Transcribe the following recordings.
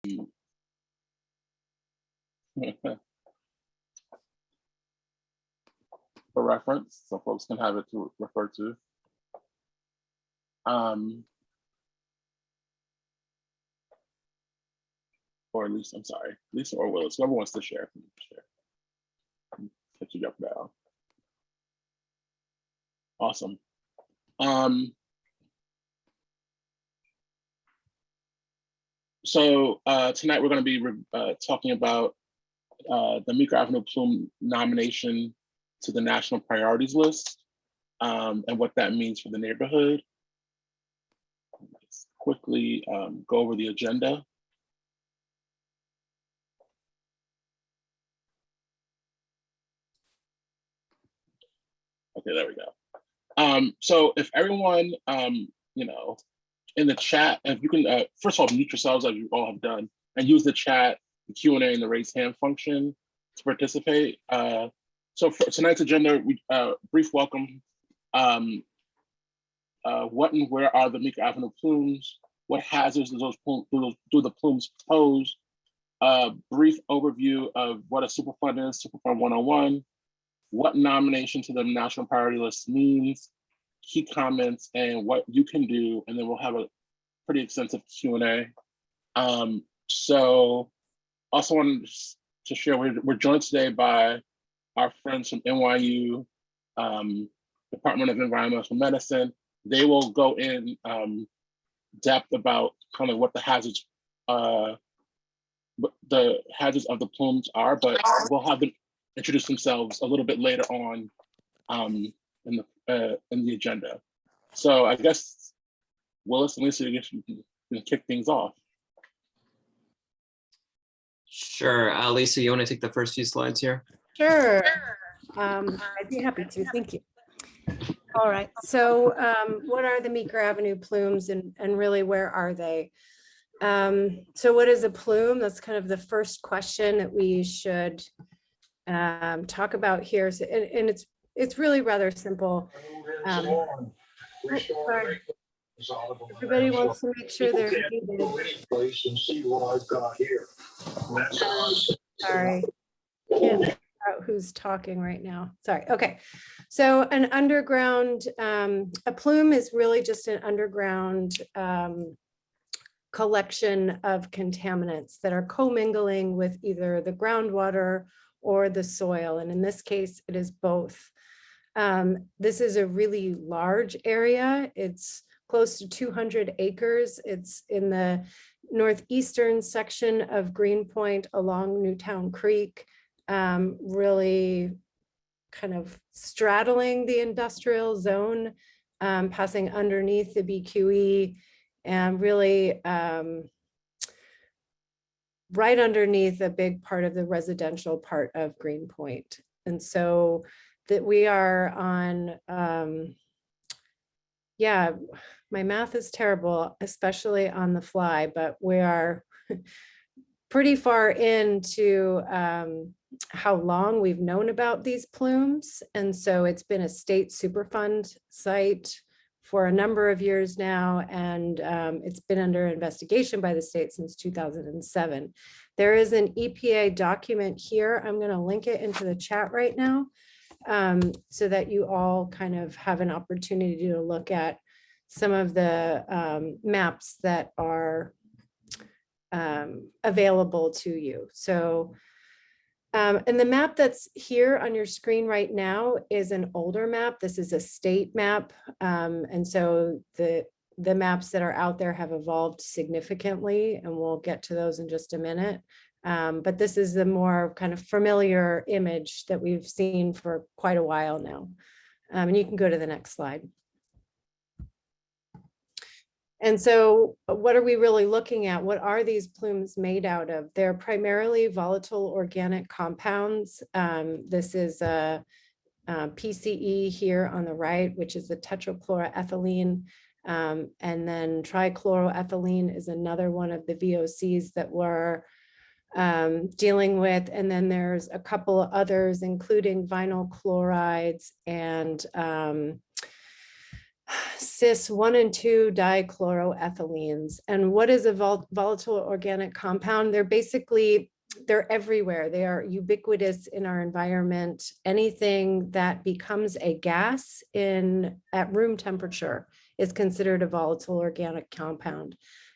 for reference, so folks can have it to refer to. Or at least, I'm sorry, Lisa or Willis, whoever wants to share, can share. Catch you up now. Awesome. So tonight we're going to be talking about the Meeker Avenue Plume nomination to the National Priorities List and what that means for the neighborhood. Let's quickly go over the agenda. Okay, there we go. So if everyone, you know, in the chat, if you can, first of all, mute yourselves as you all have done, and use the chat, the Q&A, and the raise hand function to participate. So for tonight's agenda, we brief welcome. What and where are the Meeker Avenue plumes? What hazards do the plumes pose? Brief overview of what a Superfund is, Superfund 101. What nomination to the National Priority List means, key comments, and what you can do, and then we'll have a pretty extensive Q&A. So also wanted to share, we're joined today by our friends from NYU Department of Environmental Medicine. They will go in depth about kind of what the hazards of the plumes are, but we'll have them introduce themselves a little bit later on in the agenda. So I guess Willis and Lisa, you can kick things off. Sure. Lisa, you want to take the first few slides here? Sure. I'd be happy to. Thank you. All right. So what are the Meeker Avenue plumes and really where are they? So what is a plume? That's kind of the first question that we should talk about here. So, and it's really rather simple. Everybody wants to make sure they're muted. And see what I've got here. Sorry, can't figure out who's talking right now. Sorry. Okay, so an underground, a plume is really just an underground collection of contaminants that are commingling with either the groundwater or the soil. And in this case, it is both. This is a really large area. It's close to 200 acres. It's in the northeastern section of Greenpoint along Newtown Creek, really kind of straddling the industrial zone, passing underneath the BQE, and really right underneath a big part of the residential part of Greenpoint. And so that we are on, yeah, my math is terrible, especially on the fly, but we are pretty far into how long we've known about these plumes. And so it's been a state Superfund site for a number of years now, and it's been under investigation by the state since 2007. There is an EPA document here. I'm going to link it into the chat right now so that you all kind of have an opportunity to look at some of the maps that are available to you. So, and the map that's here on your screen right now is an older map. This is a state map. And so the maps that are out there have evolved significantly, and we'll get to those in just a minute. But this is the more kind of familiar image that we've seen for quite a while now. And you can go to the next slide. And so what are we really looking at? What are these plumes made out of? They're primarily volatile organic compounds. This is a PCE here on the right, which is the tetrachloroethylene. And then trichloroethylene is another one of the VOCs that we're dealing with. And then there's a couple of others, including vinyl chlorides and cis 1 and 2 dichloroethylenes. And what is a volatile organic compound? They're everywhere. They are ubiquitous in our environment. Anything that becomes a gas at room temperature is considered a volatile organic compound.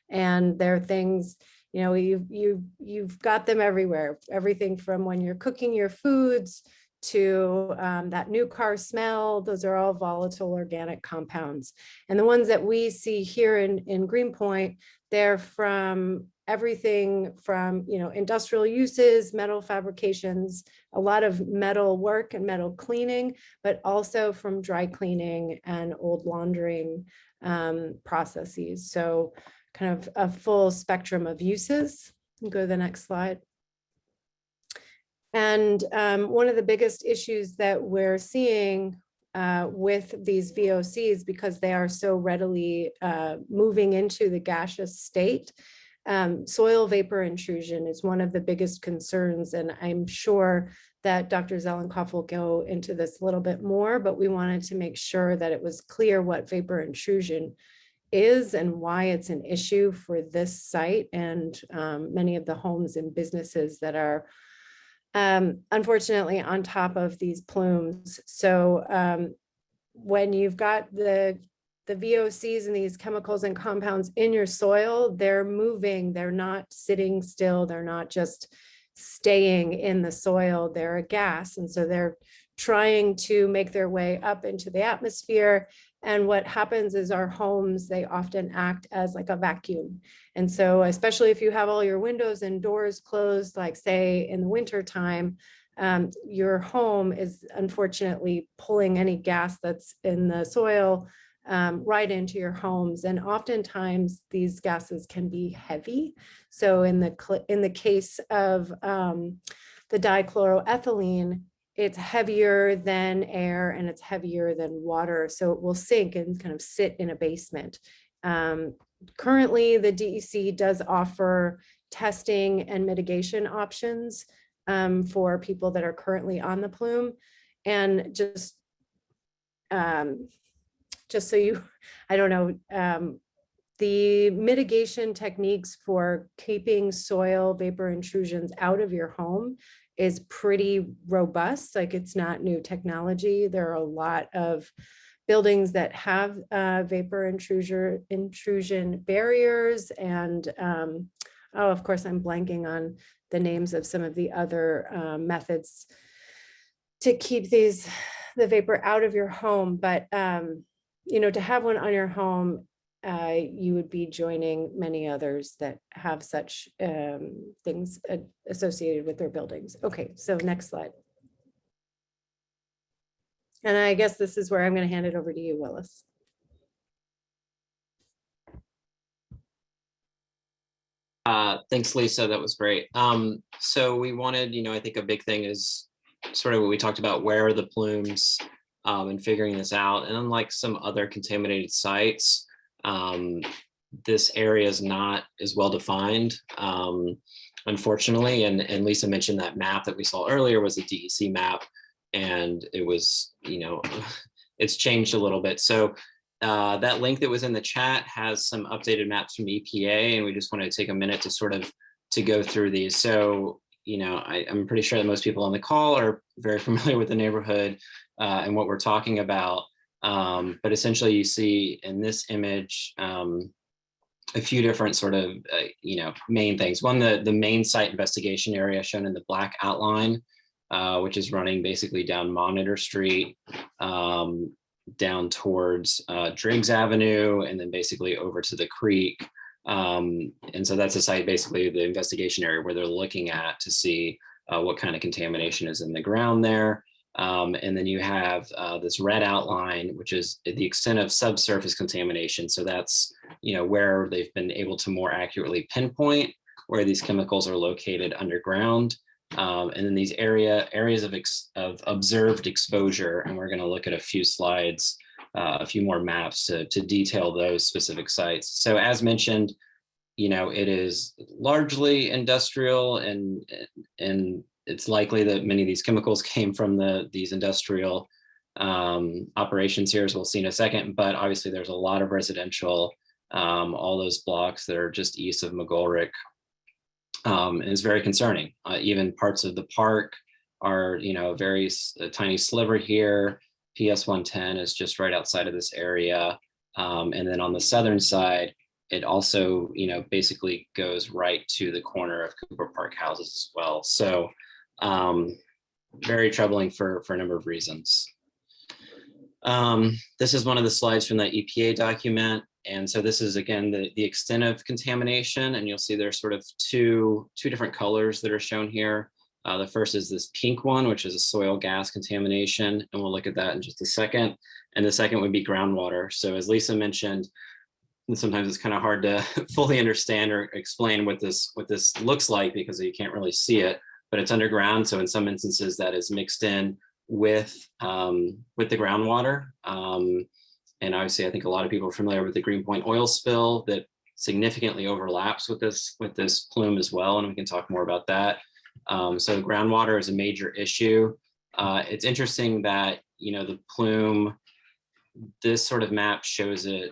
And there are things, you've got them everywhere. Everything from when you're cooking your foods to that new car smell, those are all volatile organic compounds. And the ones that we see here in Greenpoint, they're from everything from industrial uses, metal fabrications, a lot of metal work and metal cleaning, but also from dry cleaning and old laundering processes. So kind of a full spectrum of uses. Go to the next slide. And one of the biggest issues that we're seeing with these VOCs, because they are so readily moving into the gaseous state, soil vapor intrusion is one of the biggest concerns. And I'm sure that Dr. Zellenkoff will go into this a little bit more, but we wanted to make sure that it was clear what vapor intrusion is and why it's an issue for this site and many of the homes and businesses that are unfortunately on top of these plumes. So when you've got the VOCs and these chemicals and compounds in your soil, they're moving, they're not sitting still, they're not just staying in the soil, they're a gas. And so they're trying to make their way up into the atmosphere. And what happens is our homes, they often act as like a vacuum. And so especially if you have all your windows and doors closed, like say in the winter time, your home is unfortunately pulling any gas that's in the soil right into your homes. And oftentimes these gases can be heavy. So in the case of the dichloroethylene, it's heavier than air and it's heavier than water. So it will sink and kind of sit in a basement. Currently, the DEC does offer testing and mitigation options for people that are currently on the plume. And just so you, I don't know, the mitigation techniques for keeping soil vapor intrusions out of your home is pretty robust. Like it's not new technology. There are a lot of buildings that have vapor intrusion barriers. And of course, I'm blanking on the names of some of the other methods to keep the vapor out of your home. But to have one on your home, you would be joining many others that have such things associated with their buildings. Okay, so next slide. And I guess this is where I'm going to hand it over to you, Willis. Thanks, Lisa. That was great. So we wanted, I think a big thing is sort of what we talked about, where are the plumes and figuring this out. And unlike some other contaminated sites, this area is not as well defined, unfortunately. And Lisa mentioned that map that we saw earlier was a DEC map, and it was, it's changed a little bit. So that link that was in the chat has some updated maps from EPA, and we just wanted to take a minute to sort of go through these. So, I'm pretty sure that most people on the call are very familiar with the neighborhood and what we're talking about. But essentially you see in this image a few different sort of, main things. One, the main site investigation area shown in the black outline, which is running basically down Monitor Street, down towards Driggs Avenue, and then basically over to the creek. And so that's a site, basically the investigation area where they're looking at to see what kind of contamination is in the ground there. And then you have this red outline, which is the extent of subsurface contamination. So that's, where they've been able to more accurately pinpoint where these chemicals are located underground. And then these areas of observed exposure. And we're going to look at a few slides, a few more maps to detail those specific sites. So as mentioned, it is largely industrial, and it's likely that many of these chemicals came from these industrial operations here, as we'll see in a second, but obviously there's a lot of residential, all those blocks that are just east of McGolrick. Is very concerning. Even parts of the park are, a very tiny sliver here. PS 110 is just right outside of this area. And then on the southern side, it also, basically goes right to the corner of Cooper Park houses as well. So very troubling for a number of reasons. This is one of the slides from the EPA document. And so this is, again, the extent of contamination. And you'll see there's sort of two different colors that are shown here. The first is this pink one, which is a soil gas contamination. And we'll look at that in just a second. And the second would be groundwater. So as Lisa mentioned, and sometimes it's kind of hard to fully understand or explain what this looks like because you can't really see it, but it's underground. So in some instances that is mixed in with the groundwater. And obviously I think a lot of people are familiar with the Greenpoint oil spill that significantly overlaps with this plume as well. And we can talk more about that. So groundwater is a major issue. It's interesting that, the plume, this sort of map shows it,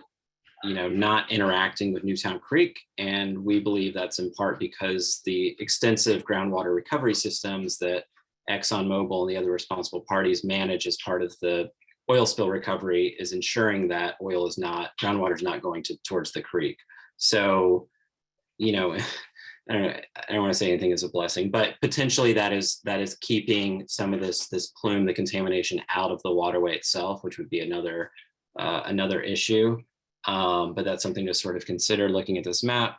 not interacting with Newtown Creek. And we believe that's in part because the extensive groundwater recovery systems that ExxonMobil and the other responsible parties manage as part of the oil spill recovery is ensuring that groundwater is not going towards the creek. So, I don't want to say anything is a blessing, but potentially that is keeping some of this plume, the contamination, out of the waterway itself, which would be another issue. But that's something to sort of consider looking at this map.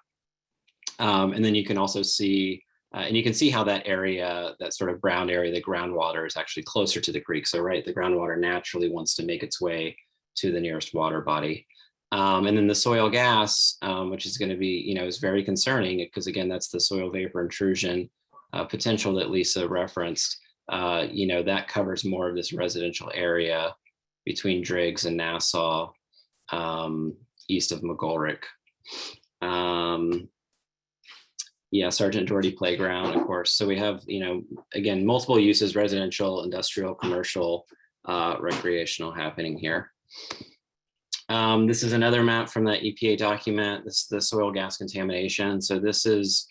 And then you can also see, and you can see how that area, that sort of brown area, the groundwater is actually closer to the creek. So right, the groundwater naturally wants to make its way to the nearest water body. And then the soil gas, which is going to be, is very concerning because again, that's the soil vapor intrusion potential that Lisa referenced. That covers more of this residential area between Driggs and Nassau, east of McGolrick. Sergeant Doherty Playground, of course. So we have, again, multiple uses, residential, industrial, commercial, recreational happening here. This is another map from the EPA document. This is the soil gas contamination. So this is,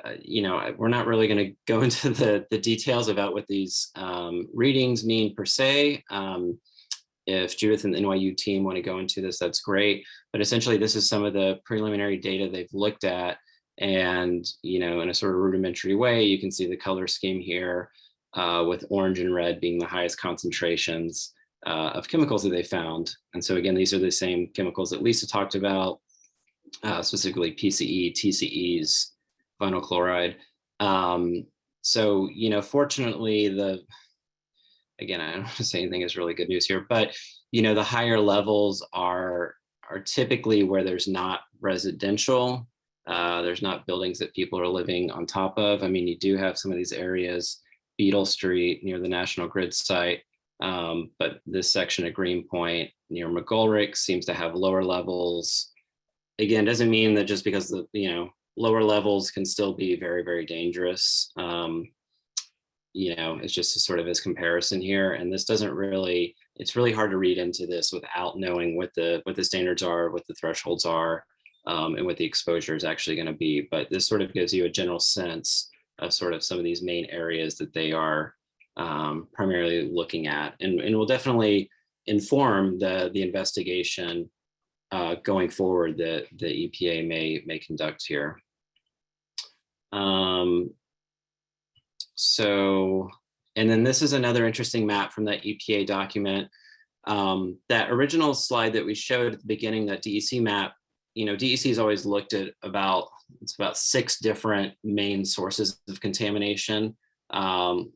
we're not really going to go into the details about what these readings mean per se. If Judith and the NYU team want to go into this, that's great. But essentially, this is some of the preliminary data they've looked at. And, in a sort of rudimentary way, you can see the color scheme here with orange and red being the highest concentrations of chemicals that they found. And so again, these are the same chemicals that Lisa talked about, specifically PCE, TCEs, vinyl chloride. So, fortunately, again, I don't want to say anything is really good news here, but, the higher levels are typically where there's not residential, there's not buildings that people are living on top of. I mean, you do have some of these areas, Beetle Street near the National Grid site, but this section of Greenpoint near McGolrick seems to have lower levels. Again, doesn't mean that just because lower levels can still be very, very dangerous. It's just a sort of as comparison here. And this doesn't really, it's really hard to read into this without knowing what the standards are, what the thresholds are, and what the exposure is actually going to be. But this sort of gives you a general sense of sort of some of these main areas that they are primarily looking at, and will definitely inform the investigation going forward that the EPA may conduct here. So, and then this is another interesting map from that EPA document. That original slide that we showed at the beginning, that DEC map, DEC has always looked at about 6 different main sources of contamination.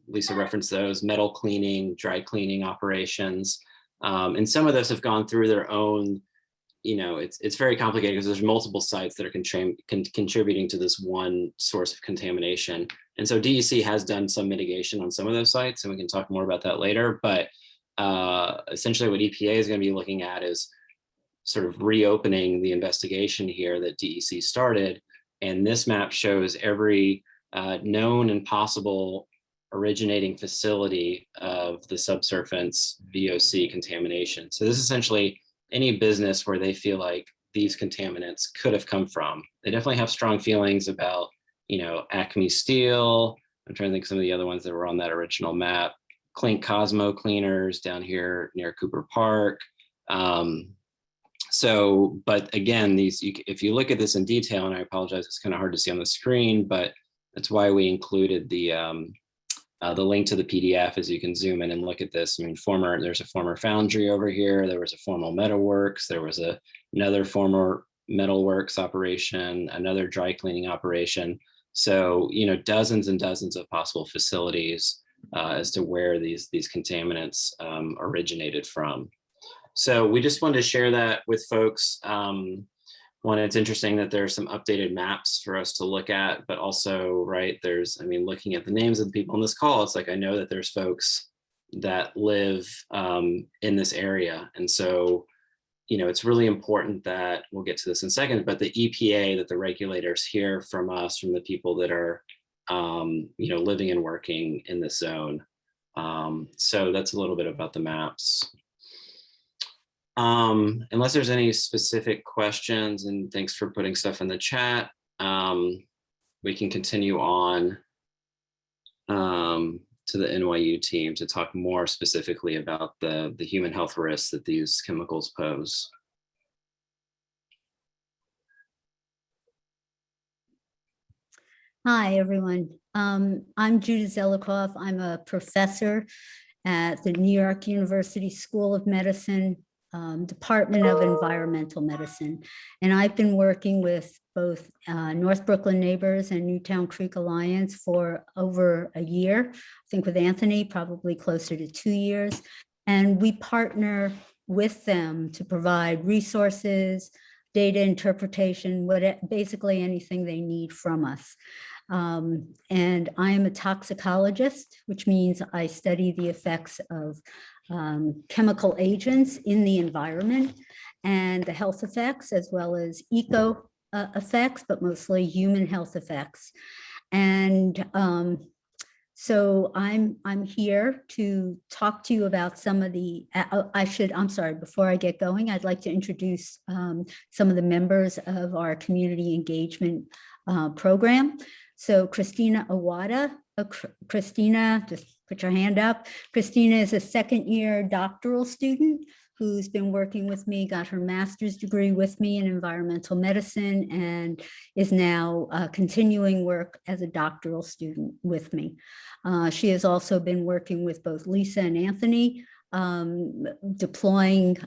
Lisa referenced those: metal cleaning, dry cleaning operations. And some of those have gone through their own, it's very complicated because there's multiple sites that are contributing to this one source of contamination. And so DEC has done some mitigation on some of those sites, and we can talk more about that later. But essentially what EPA is going to be looking at is sort of reopening the investigation here that DEC started. And this map shows every known and possible originating facility of the subsurface VOC contamination. So this is essentially any business where they feel like these contaminants could have come from. They definitely have strong feelings about, Acme Steel. I'm trying to think of some of the other ones that were on that original map. Clink Cosmo Cleaners down here near Cooper Park. But again, if you look at this in detail, and I apologize, it's kind of hard to see on the screen, but that's why we included the link to the PDF, as you can zoom in and look at this. I mean, there's a former foundry over here. There was a former metalworks. There was another former metalworks operation, another dry cleaning operation. So, dozens and dozens of possible facilities as to where these contaminants originated from. So we just wanted to share that with folks. One, it's interesting that there's some updated maps for us to look at, but also, right, looking at the names of the people on this call, it's like, I know that there's folks that live in this area. And so, it's really important that, we'll get to this in a second, but the EPA, that the regulators hear from us, from the people that are, living and working in this zone. So that's a little bit about the maps. Unless there's any specific questions, and thanks for putting stuff in the chat, we can continue on to the NYU team to talk more specifically about the human health risks that these chemicals pose. Hi, everyone. I'm Judith Zelikoff. I'm a professor at the New York University School of Medicine, Department of Environmental Medicine. And I've been working with both North Brooklyn Neighbors and Newtown Creek Alliance for over a year. I think with Anthony, probably closer to 2 years. And we partner with them to provide resources, data interpretation, basically anything they need from us. And I am a toxicologist, which means I study the effects of chemical agents in the environment and the health effects, as well as eco effects, but mostly human health effects. And so I'm here to talk to you about some of the, I'm sorry, before I get going, I'd like to introduce some of the members of our community engagement program. So Christina Awada, Christina, just put your hand up. Christina is a second-year doctoral student who's been working with me, got her master's degree with me in environmental medicine, and is now continuing work as a doctoral student with me. She has also been working with both Lisa and Anthony, deploying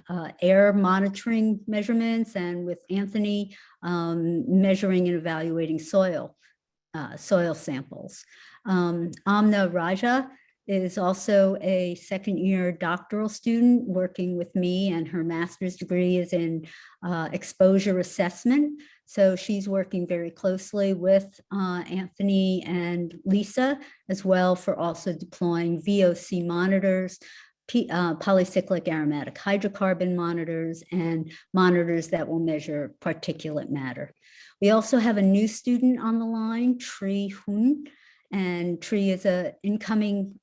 air monitoring measurements, and with Anthony, measuring and evaluating soil samples. Amna Raja is also a second-year doctoral student working with me, and her master's degree is in exposure assessment. So she's working very closely with Anthony and Lisa as well for also deploying VOC monitors, polycyclic aromatic hydrocarbon monitors, and monitors that will measure particulate matter. We also have a new student on the line, Tri Hun, and Tri is an incoming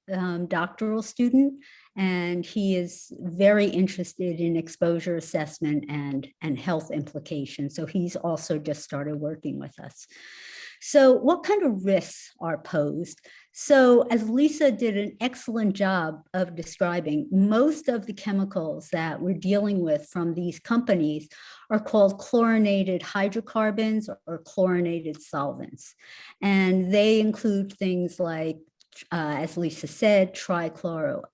doctoral student, and he is very interested in exposure assessment and health implications. So he's also just started working with us. So what kind of risks are posed? So as Lisa did an excellent job of describing, most of the chemicals that we're dealing with from these companies are called chlorinated hydrocarbons or chlorinated solvents. And they include things like, as Lisa said, trichloroethane,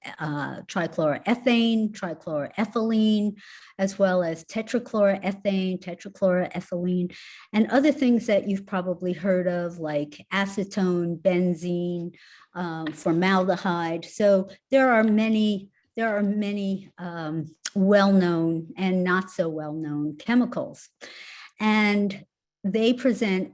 trichloroethylene, as well as tetrachloroethane, tetrachloroethylene, and other things that you've probably heard of, like acetone, benzene, formaldehyde. So there are many well-known and not so well-known chemicals, and they present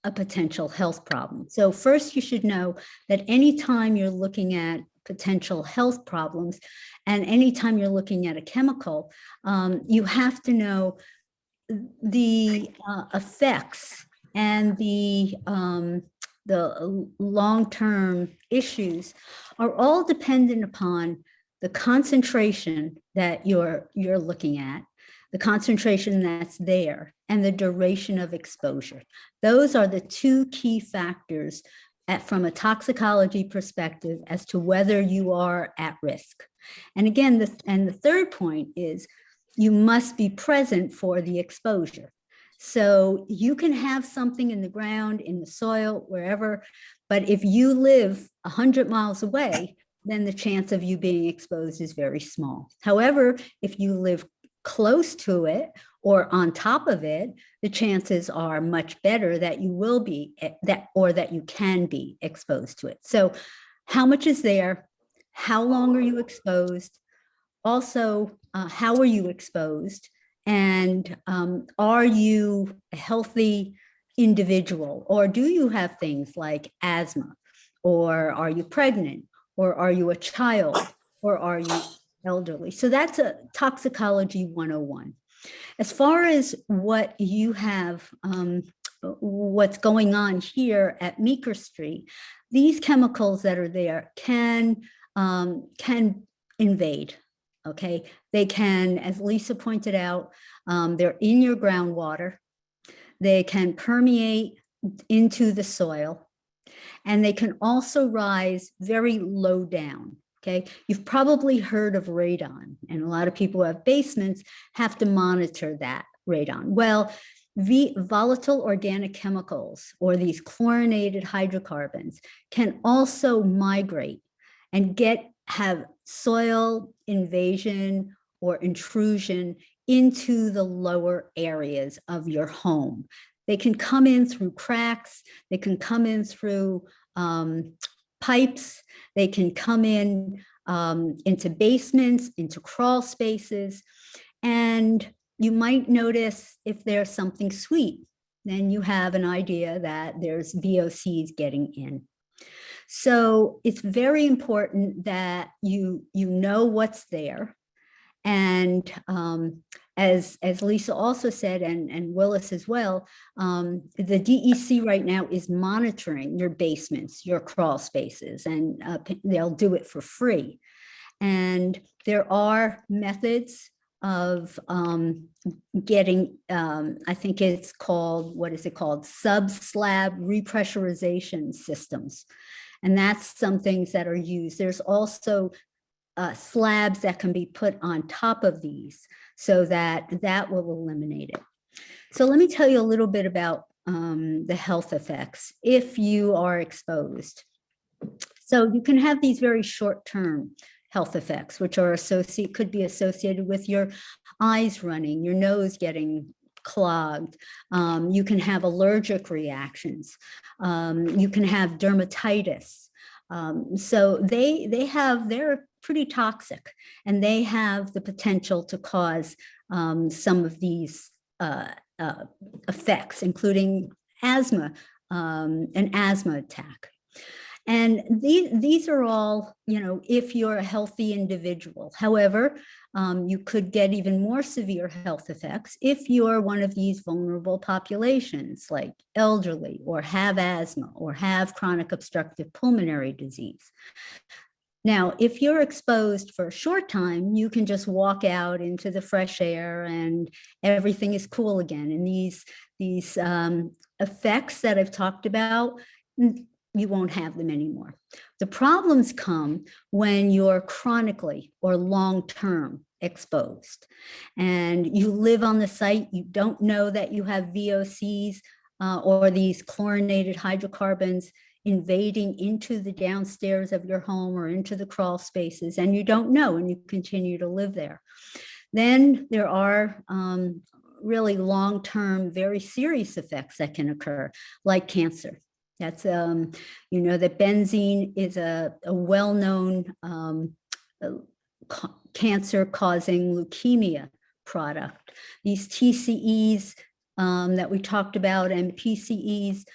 a potential health problem. So first, you should know that anytime you're looking at potential health problems and anytime you're looking at a chemical, you have to know the effects and the the long-term issues are all dependent upon the concentration that you're looking at, the concentration that's there, and the duration of exposure. Those are the two key factors from a toxicology perspective as to whether you are at risk. And again, the third point is you must be present for the exposure. So you can have something in the ground, in the soil, wherever, but if you live 100 miles away, then the chance of you being exposed is very small. However, if you live close to it or on top of it, the chances are much better that you will be that you can be exposed to it. So how much is there? How long are you exposed? Also, how are you exposed? And are you a healthy individual? Or do you have things like asthma? Or are you pregnant? Or are you a child? Or are you elderly? So that's a toxicology 101. As far as what you have, what's going on here at Meeker Street, these chemicals that are there can invade. Okay, they can, as Lisa pointed out, they're in your groundwater. They can permeate into the soil, and they can also rise very low down. Okay, you've probably heard of radon, and a lot of people who have basements have to monitor that radon. Well, volatile organic chemicals or these chlorinated hydrocarbons can also migrate and have soil invasion or intrusion into the lower areas of your home. They can come in through cracks. They can come in through pipes. They can come in into basements, into crawl spaces. And you might notice if there's something sweet, then you have an idea that there's VOCs getting in. So it's very important that you know what's there. And as Lisa also said, and Willis as well, the DEC right now is monitoring your basements, your crawl spaces, and they'll do it for free. And there are methods of getting, I think it's called, what is it called? Sub-slab repressurization systems. And that's some things that are used. There's also slabs that can be put on top of these so that will eliminate it. So let me tell you a little bit about the health effects if you are exposed. So you can have these very short-term health effects, which are could be associated with your eyes running, your nose getting clogged. You can have allergic reactions. You can have dermatitis. So they're pretty toxic, and they have the potential to cause some of these effects, including asthma, an asthma attack. And these are all, if you're a healthy individual. However, you could get even more severe health effects if you're one of these vulnerable populations, like elderly, or have asthma, or have chronic obstructive pulmonary disease. Now, if you're exposed for a short time, you can just walk out into the fresh air and everything is cool again. And these effects that I've talked about, you won't have them anymore. The problems come when you're chronically or long-term exposed and you live on the site, you don't know that you have VOCs or these chlorinated hydrocarbons invading into the downstairs of your home or into the crawl spaces, and you don't know, and you continue to live there. Then there are really long-term, very serious effects that can occur, like cancer. That's, that benzene is a well-known cancer-causing leukemia product. These TCEs that we talked about and PCEs,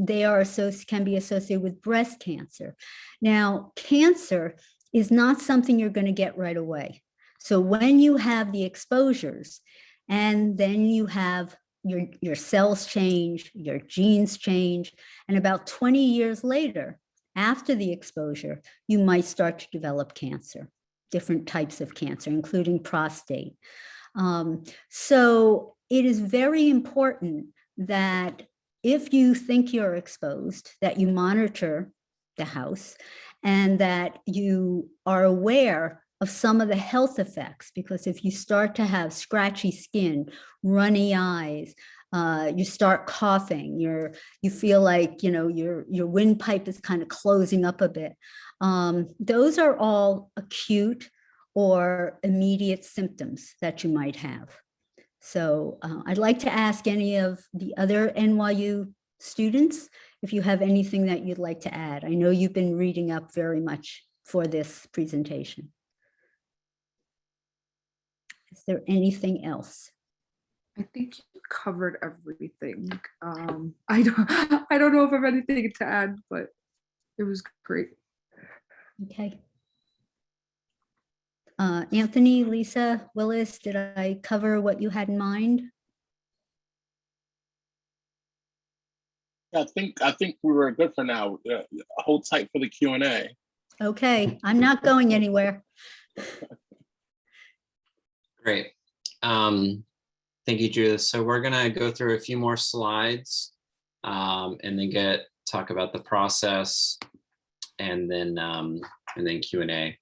they can be associated with breast cancer. Now, cancer is not something you're going to get right away. So when you have the exposures and then you have your cells change, your genes change, and about 20 years later, after the exposure, you might start to develop cancer, different types of cancer, including prostate. So it is very important that if you think you're exposed, that you monitor the house and that you are aware of some of the health effects, because if you start to have scratchy skin, runny eyes, you start coughing, you feel like, your windpipe is kind of closing up a bit. Those are all acute or immediate symptoms that you might have. So I'd like to ask any of the other NYU students if you have anything that you'd like to add. I know you've been reading up very much for this presentation. Is there anything else? I think you covered everything. I don't know if I have anything to add, but it was great. Okay. Anthony, Lisa, Willis, did I cover what you had in mind? I think we were good for now. Hold tight for the Q&A. Okay, I'm not going anywhere. Great. Thank you, Judith. So we're gonna go through a few more slides and then talk about the process and then Q&A.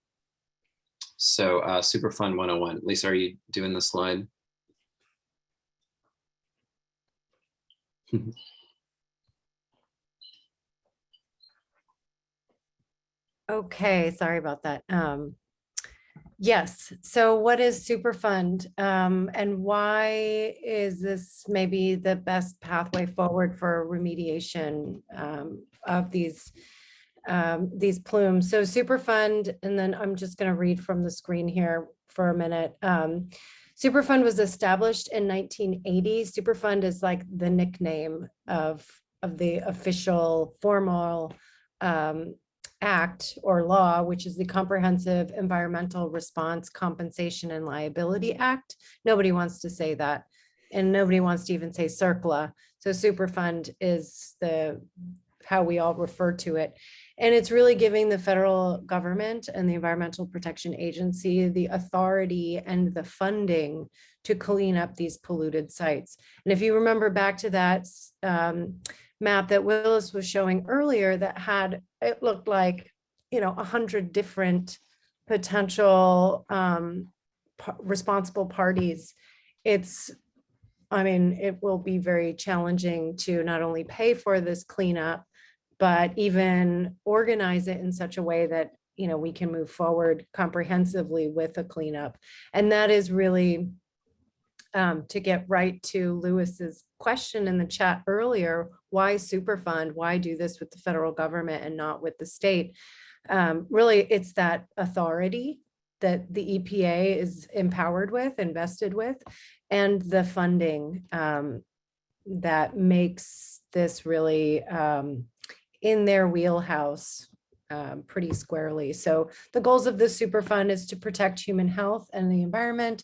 So Superfund 101. Lisa, are you doing the slide? Okay, sorry about that. Yes, so what is Superfund and why is this maybe the best pathway forward for remediation of these plumes? So Superfund, and then I'm just going to read from the screen here for a minute. Superfund was established in 1980. Superfund is like the nickname of the official formal act or law, which is the Comprehensive Environmental Response, Compensation, and Liability Act. Nobody wants to say that, and nobody wants to even say CERCLA. So Superfund is how we all refer to it. And it's really giving the federal government and the Environmental Protection Agency the authority and the funding to clean up these polluted sites. And if you remember back to that map that Willis was showing earlier that had, it looked like, 100 different potential responsible parties. It will be very challenging to not only pay for this cleanup, but even organize it in such a way that, we can move forward comprehensively with a cleanup. And that is really to get right to Lewis's question in the chat earlier, why Superfund? Why do this with the federal government and not with the state? Really, it's that authority that the EPA is empowered with, invested with, and the funding that makes this really in their wheelhouse pretty squarely. So the goals of the Superfund is to protect human health and the environment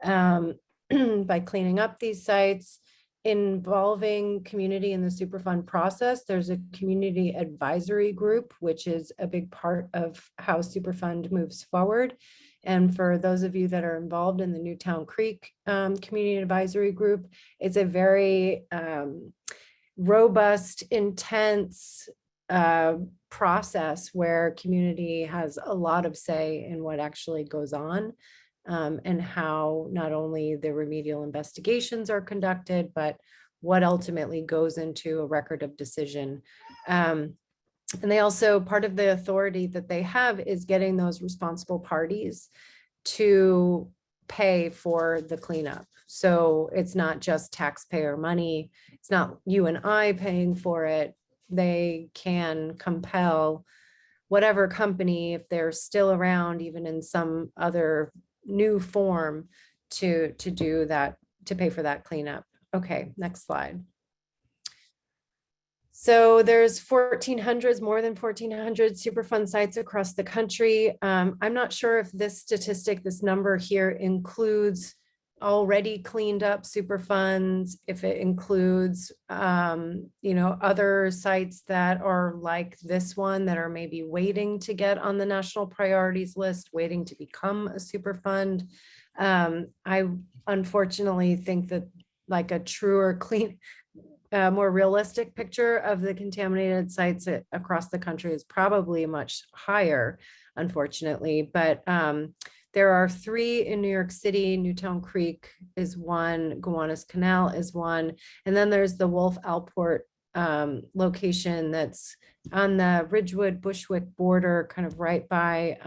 by cleaning up these sites, involving community in the Superfund process. There's a community advisory group, which is a big part of how Superfund moves forward. And for those of you that are involved in the Newtown Creek Community Advisory Group, it's a very robust, intense process where community has a lot of say in what actually goes on. And how not only the remedial investigations are conducted, but what ultimately goes into a record of decision. And they also, part of the authority that they have is getting those responsible parties to pay for the cleanup. So it's not just taxpayer money. It's not you and I paying for it. They can compel whatever company, if they're still around, even in some other new form, to do that, to pay for that cleanup. Okay, next slide. So there's more than 1,400 Superfund sites across the country. I'm not sure if this statistic, this number here includes already cleaned up Superfunds, if it includes, other sites that are like this one that are maybe waiting to get on the national priorities list, waiting to become a Superfund. I unfortunately think that like a truer, clean, more realistic picture of the contaminated sites across the country is probably much higher, unfortunately. But there are 3 in New York City. Newtown Creek is one, Gowanus Canal is one, and then there's the Wolf Alport location that's on the Ridgewood Bushwick border, kind of right by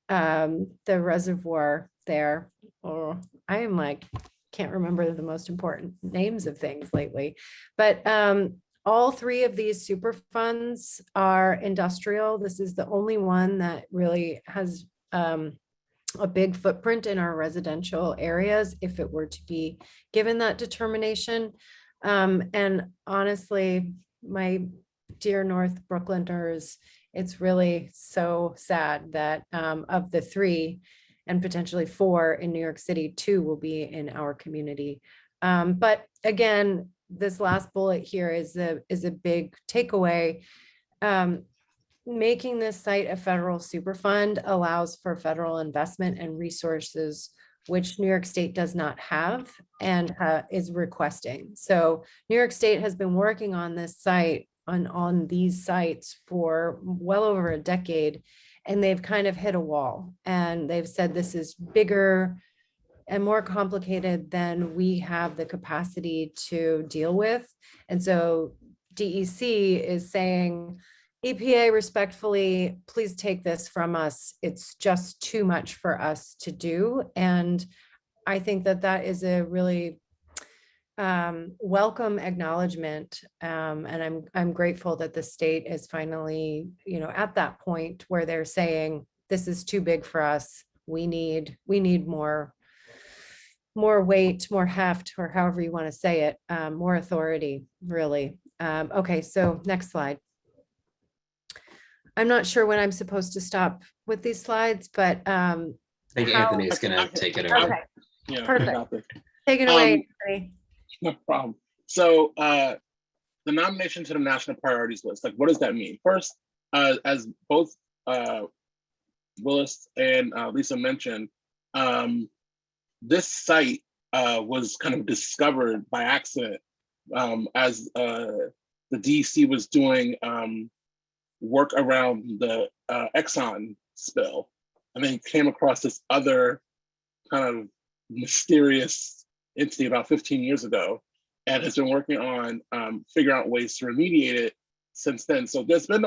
the reservoir there. Or I am like, can't remember the most important names of things lately, but all 3 of these Superfunds are industrial. This is the only one that really has a big footprint in our residential areas if it were to be given that determination. And honestly, my dear North Brooklanders, it's really so sad that of the 3 and potentially 4 in New York City, 2 will be in our community. But again, this last bullet here is a big takeaway. Making this site a federal Superfund allows for federal investment and resources, which New York State does not have and is requesting. So New York State has been working on this site, on these sites for well over a decade, and they've kind of hit a wall. And they've said this is bigger and more complicated than we have the capacity to deal with. And so DEC is saying, EPA, respectfully, please take this from us. It's just too much for us to do. And I think that that is a really welcome acknowledgement. And I'm grateful that the state is finally, at that point where they're saying, this is too big for us. We need more weight, more heft, or however you want to say it, more authority, really. Okay, so next slide. I'm not sure when I'm supposed to stop with these slides, but I think Anthony's gonna take it over. Okay, Yeah, perfect. got this. Take it away, Anthony. No problem. So the nomination to the national priorities list, like, what does that mean? First, as both Willis and Lisa mentioned, this site was kind of discovered by accident as the DEC was doing work around the Exxon spill, and then came across this other kind of mysterious entity about 15 years ago, and has been working on figuring out ways to remediate it since then. So there's been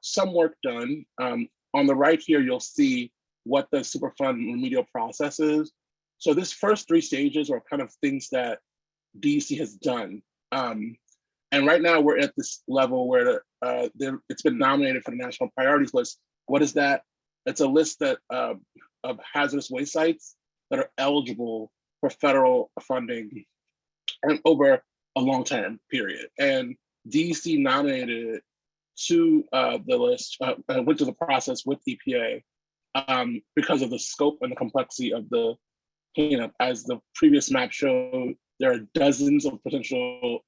some work done. On the right here, you'll see what the Superfund remedial process is. So this first 3 stages are kind of things that DEC has done. And right now we're at this level where it's been nominated for the national priorities list. What is that? It's a list that of hazardous waste sites that are eligible for federal funding and over a long-term period. And DEC nominated it to the list, went through the process with EPA because of the scope and the complexity of the cleanup. As the previous map showed, there are dozens of potential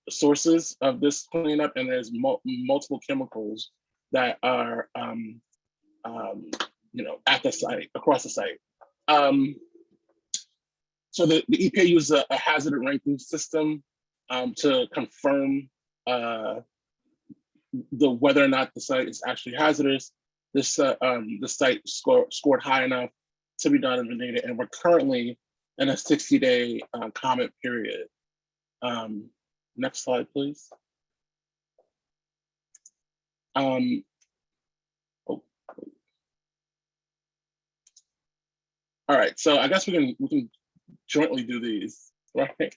sources of this cleanup, and there's multiple chemicals that are at the site, across the site. So the EPA uses a hazard ranking system to confirm whether or not the site is actually hazardous. This the site scored high enough to be nominated, and we're currently in a 60-day comment period. Next slide, please. All right, so I guess we can jointly do these, right?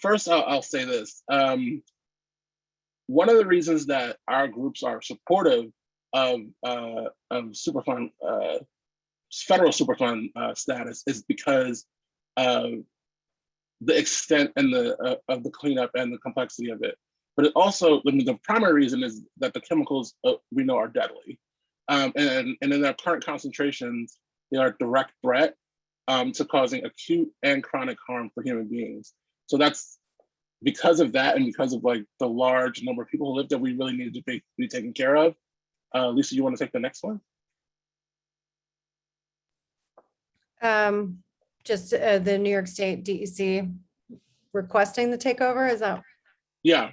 First, I'll say this. One of the reasons that our groups are supportive of Superfund, federal Superfund status is because of the extent and of the cleanup and the complexity of it. But it also, the primary reason is that the chemicals we know are deadly. And in their current concentrations, they are a direct threat to causing acute and chronic harm for human beings. So that's because of that, and because of like the large number of people who live there, we really need to be taken care of. Lisa, you want to take the next one? Just the New York State DEC requesting the takeover, is that? Yeah.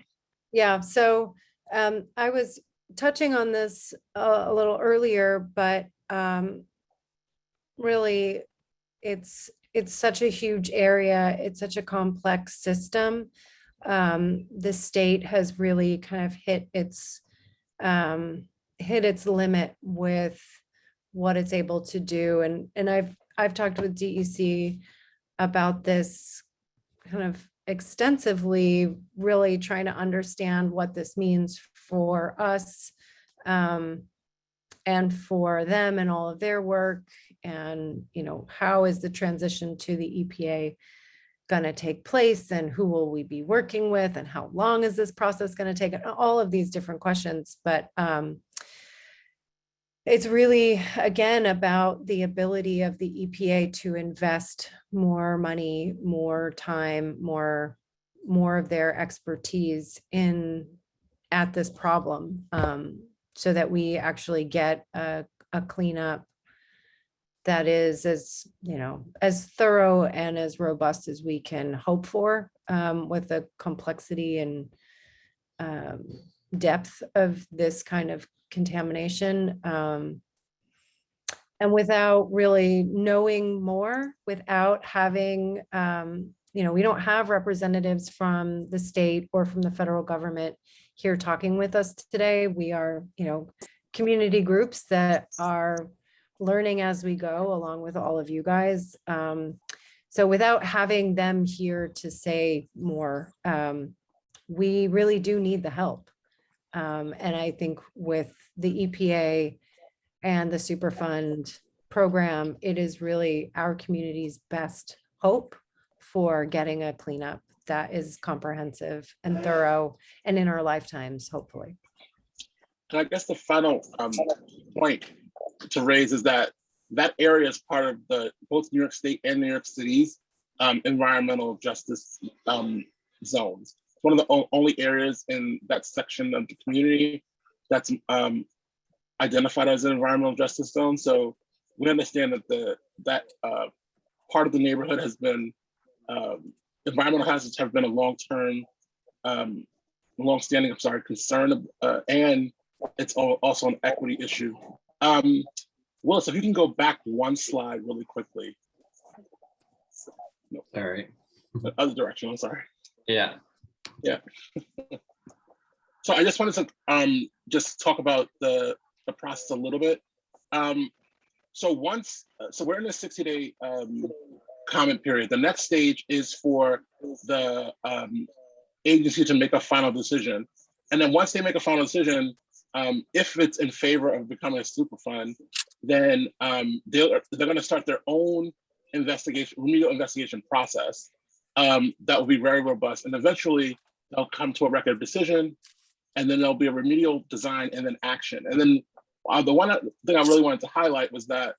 Yeah, so I was touching on this a little earlier, but really it's such a huge area. It's such a complex system. The state has really kind of hit its limit with what it's able to do. And I've talked with DEC about this kind of extensively, really trying to understand what this means for us and for them and all of their work. And, you know, how is the transition to the EPA going to take place, and who will we be working with, and how long is this process going to take? All of these different questions. But it's really, again, about the ability of the EPA to invest more money, more time, more of their expertise at this problem, so that we actually get a cleanup that is as, you know, as thorough and as robust as we can hope for, with the complexity and depth of this kind of contamination. And without really knowing more, without having, you know, we don't have representatives from the state or from the federal government here talking with us today. We are, you know, community groups that are learning as we go, along with all of you guys. So without having them here to say more, we really do need the help. And I think with the EPA and the Superfund program, it is really our community's best hope for getting a cleanup that is comprehensive and thorough and in our lifetimes, hopefully. And I guess the final point to raise is that area is part of both New York State and New York City's environmental justice zones. It's one of the only areas in that section of the community that's identified as an environmental justice zone. So we understand that that part of the neighborhood has been, environmental hazards have been a long-standing concern, and it's also an equity issue. Willis, if you can go back one slide really quickly. No. All right. The other direction, I'm sorry. Yeah. Yeah. So I just wanted to just talk about the process a little bit. So we're in a 60-day comment period. The next stage is for the agency to make a final decision. And then once they make a final decision, if it's in favor of becoming a Superfund, then they're going to start their own remedial investigation process that will be very robust. And eventually they'll come to a record of decision, and then there'll be a remedial design and then action. And then the one thing I really wanted to highlight was that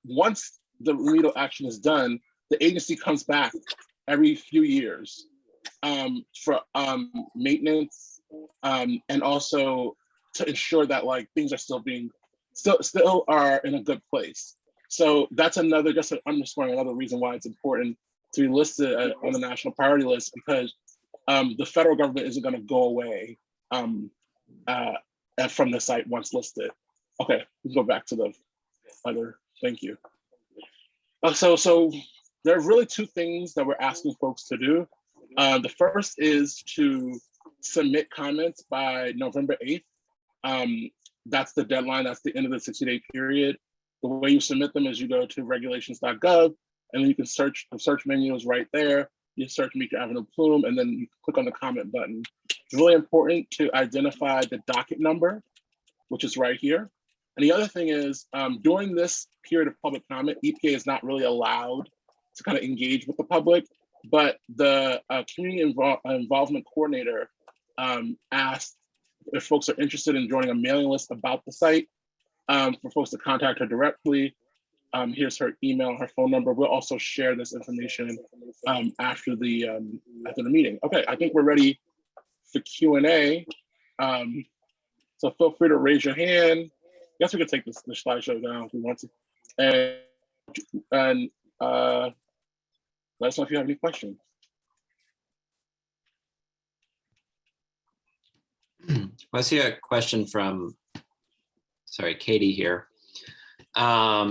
once the remedial action is done, the agency comes back every few years for maintenance, and also to ensure that like things are still are in a good place. So that's just underscoring another reason why it's important to be listed on the national priority list, because the federal government isn't going to go away from the site once listed. Okay, let's go back to the other. Thank you. So there are really two things that we're asking folks to do. The first is to submit comments by November 8th. That's the deadline. That's the end of the 60-day period. The way you submit them is you go to regulations.gov, and then you can search. The search menu is right there. You search Meeker Avenue Plume, and then you click on the comment button. It's really important to identify the docket number, which is right here. And the other thing is, during this period of public comment, EPA is not really allowed to kind of engage with the public, but the community involvement coordinator asked if folks are interested in joining a mailing list about the site, for folks to contact her directly. Here's her email, her phone number. We'll also share this information after the meeting. Okay, I think we're ready for Q&A. So feel free to raise your hand. I guess we could take the slideshow down if we want to. And let us know if you have any questions. I see a question from, sorry, Katie here.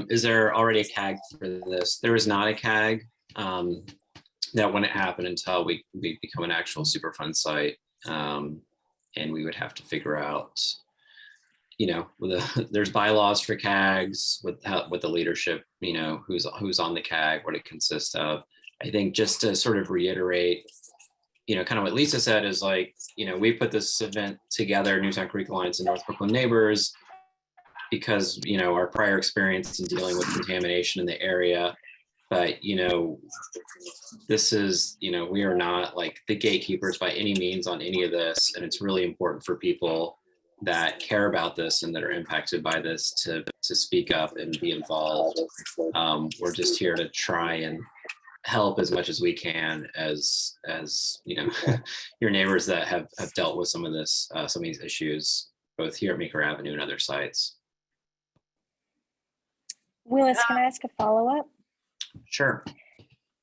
Is there already a CAG for this? There is not a CAG. That wouldn't happen until we become an actual Superfund site. And we would have to figure out, there's bylaws for CAGs with the leadership, who's on the CAG, what it consists of. I think just to sort of reiterate, kind of what Lisa said is like, we put this event together, Newtown Creek Alliance and North Brooklyn Neighbors, because, our prior experience in dealing with contamination in the area. But, this is, we are not like the gatekeepers by any means on any of this. And it's really important for people that care about this and that are impacted by this to speak up and be involved. We're just here to try and help as much as we can as your neighbors that have dealt with some of these issues, both here at Meeker Avenue and other sites. Willis, can I ask a follow-up? Sure.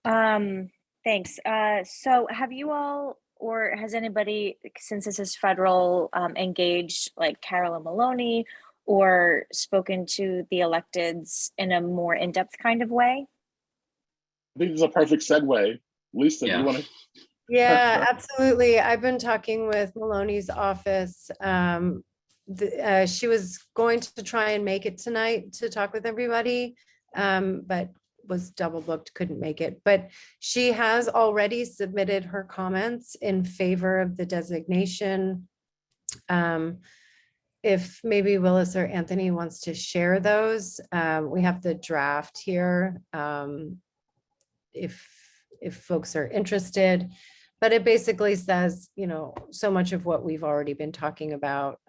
Thanks. So have you all, or has anybody, since this is federal, engaged like Carolyn Maloney or spoken to the electeds in a more in-depth kind of way? I think this is a perfect segue. Lisa, Yeah. you want to? Yeah, absolutely. I've been talking with Maloney's office. She was going to try and make it tonight to talk with everybody, but was double booked, couldn't make it. But she has already submitted her comments in favor of the designation. If maybe Willis or Anthony wants to share those, we have the draft here. If folks are interested, but it basically says, so much of what we've already been talking about.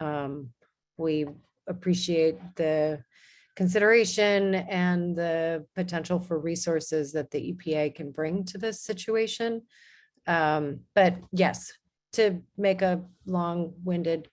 We appreciate the consideration and the potential for resources that the EPA can bring to this situation. But yes, to make a long-winded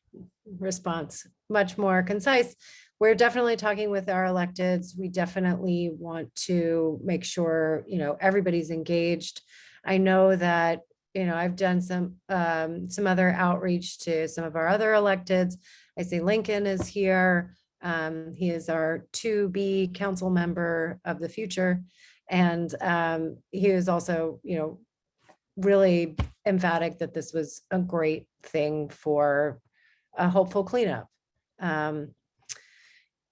response much more concise, we're definitely talking with our electeds. We definitely want to make sure, everybody's engaged. I know that, I've done some other outreach to some of our other electeds. I see Lincoln is here. He is our 2B council member of the future. And he is also, really emphatic that this was a great thing for a hopeful cleanup.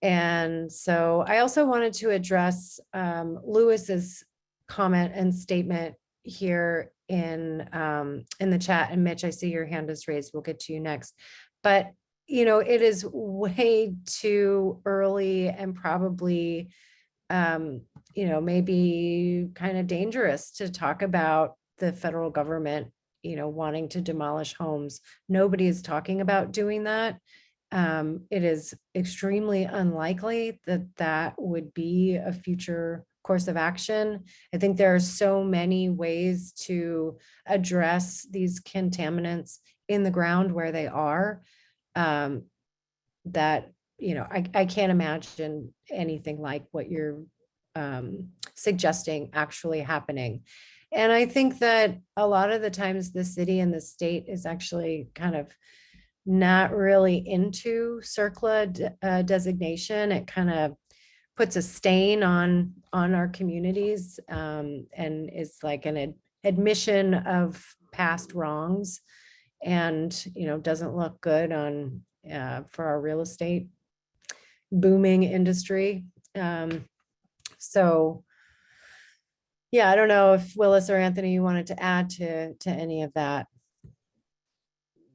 And so I also wanted to address Lewis's comment and statement here in the chat. And Mitch, I see your hand is raised. We'll get to you next. But, it is way too early and probably, maybe kind of dangerous to talk about the federal government, wanting to demolish homes. Nobody is talking about doing that. It is extremely unlikely that that would be a future course of action. I think there are so many ways to address these contaminants in the ground where they are, that, I can't imagine anything like what you're suggesting actually happening. And I think that a lot of the times the city and the state is actually kind of not really into CERCLA designation. It kind of puts a stain on our communities, and is like an admission of past wrongs, and doesn't look good on for our real estate booming industry. So yeah, I don't know if Willis or Anthony, you wanted to add to any of that.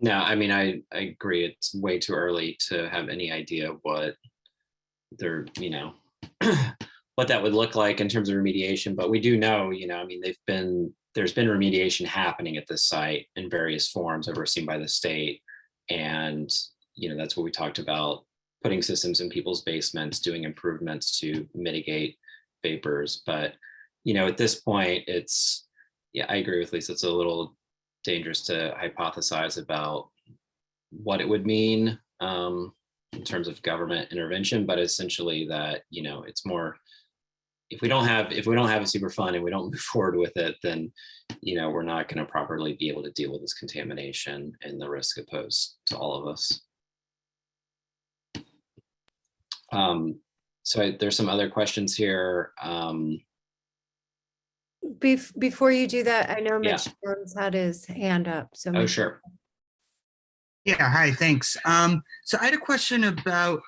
No, I mean, I agree. It's way too early to have any idea what they're, what that would look like in terms of remediation. But we do know, I mean, there's been remediation happening at this site in various forms overseen by the state. And, that's what we talked about, putting systems in people's basements, doing improvements to mitigate vapors. But, you know, at this point, it's, yeah, I agree with Lisa. It's a little dangerous to hypothesize about what it would mean in terms of government intervention, but essentially that, you know, it's more, if we don't have a Superfund and we don't move forward with it, then, you know, we're not going to properly be able to deal with this contamination and the risk it posed to all of us. So there's some other questions here. Before you do that, I know Yeah. Mitch Jones had his hand up. So Oh, Mitch, sure. Yeah, hi, thanks. So I had a question about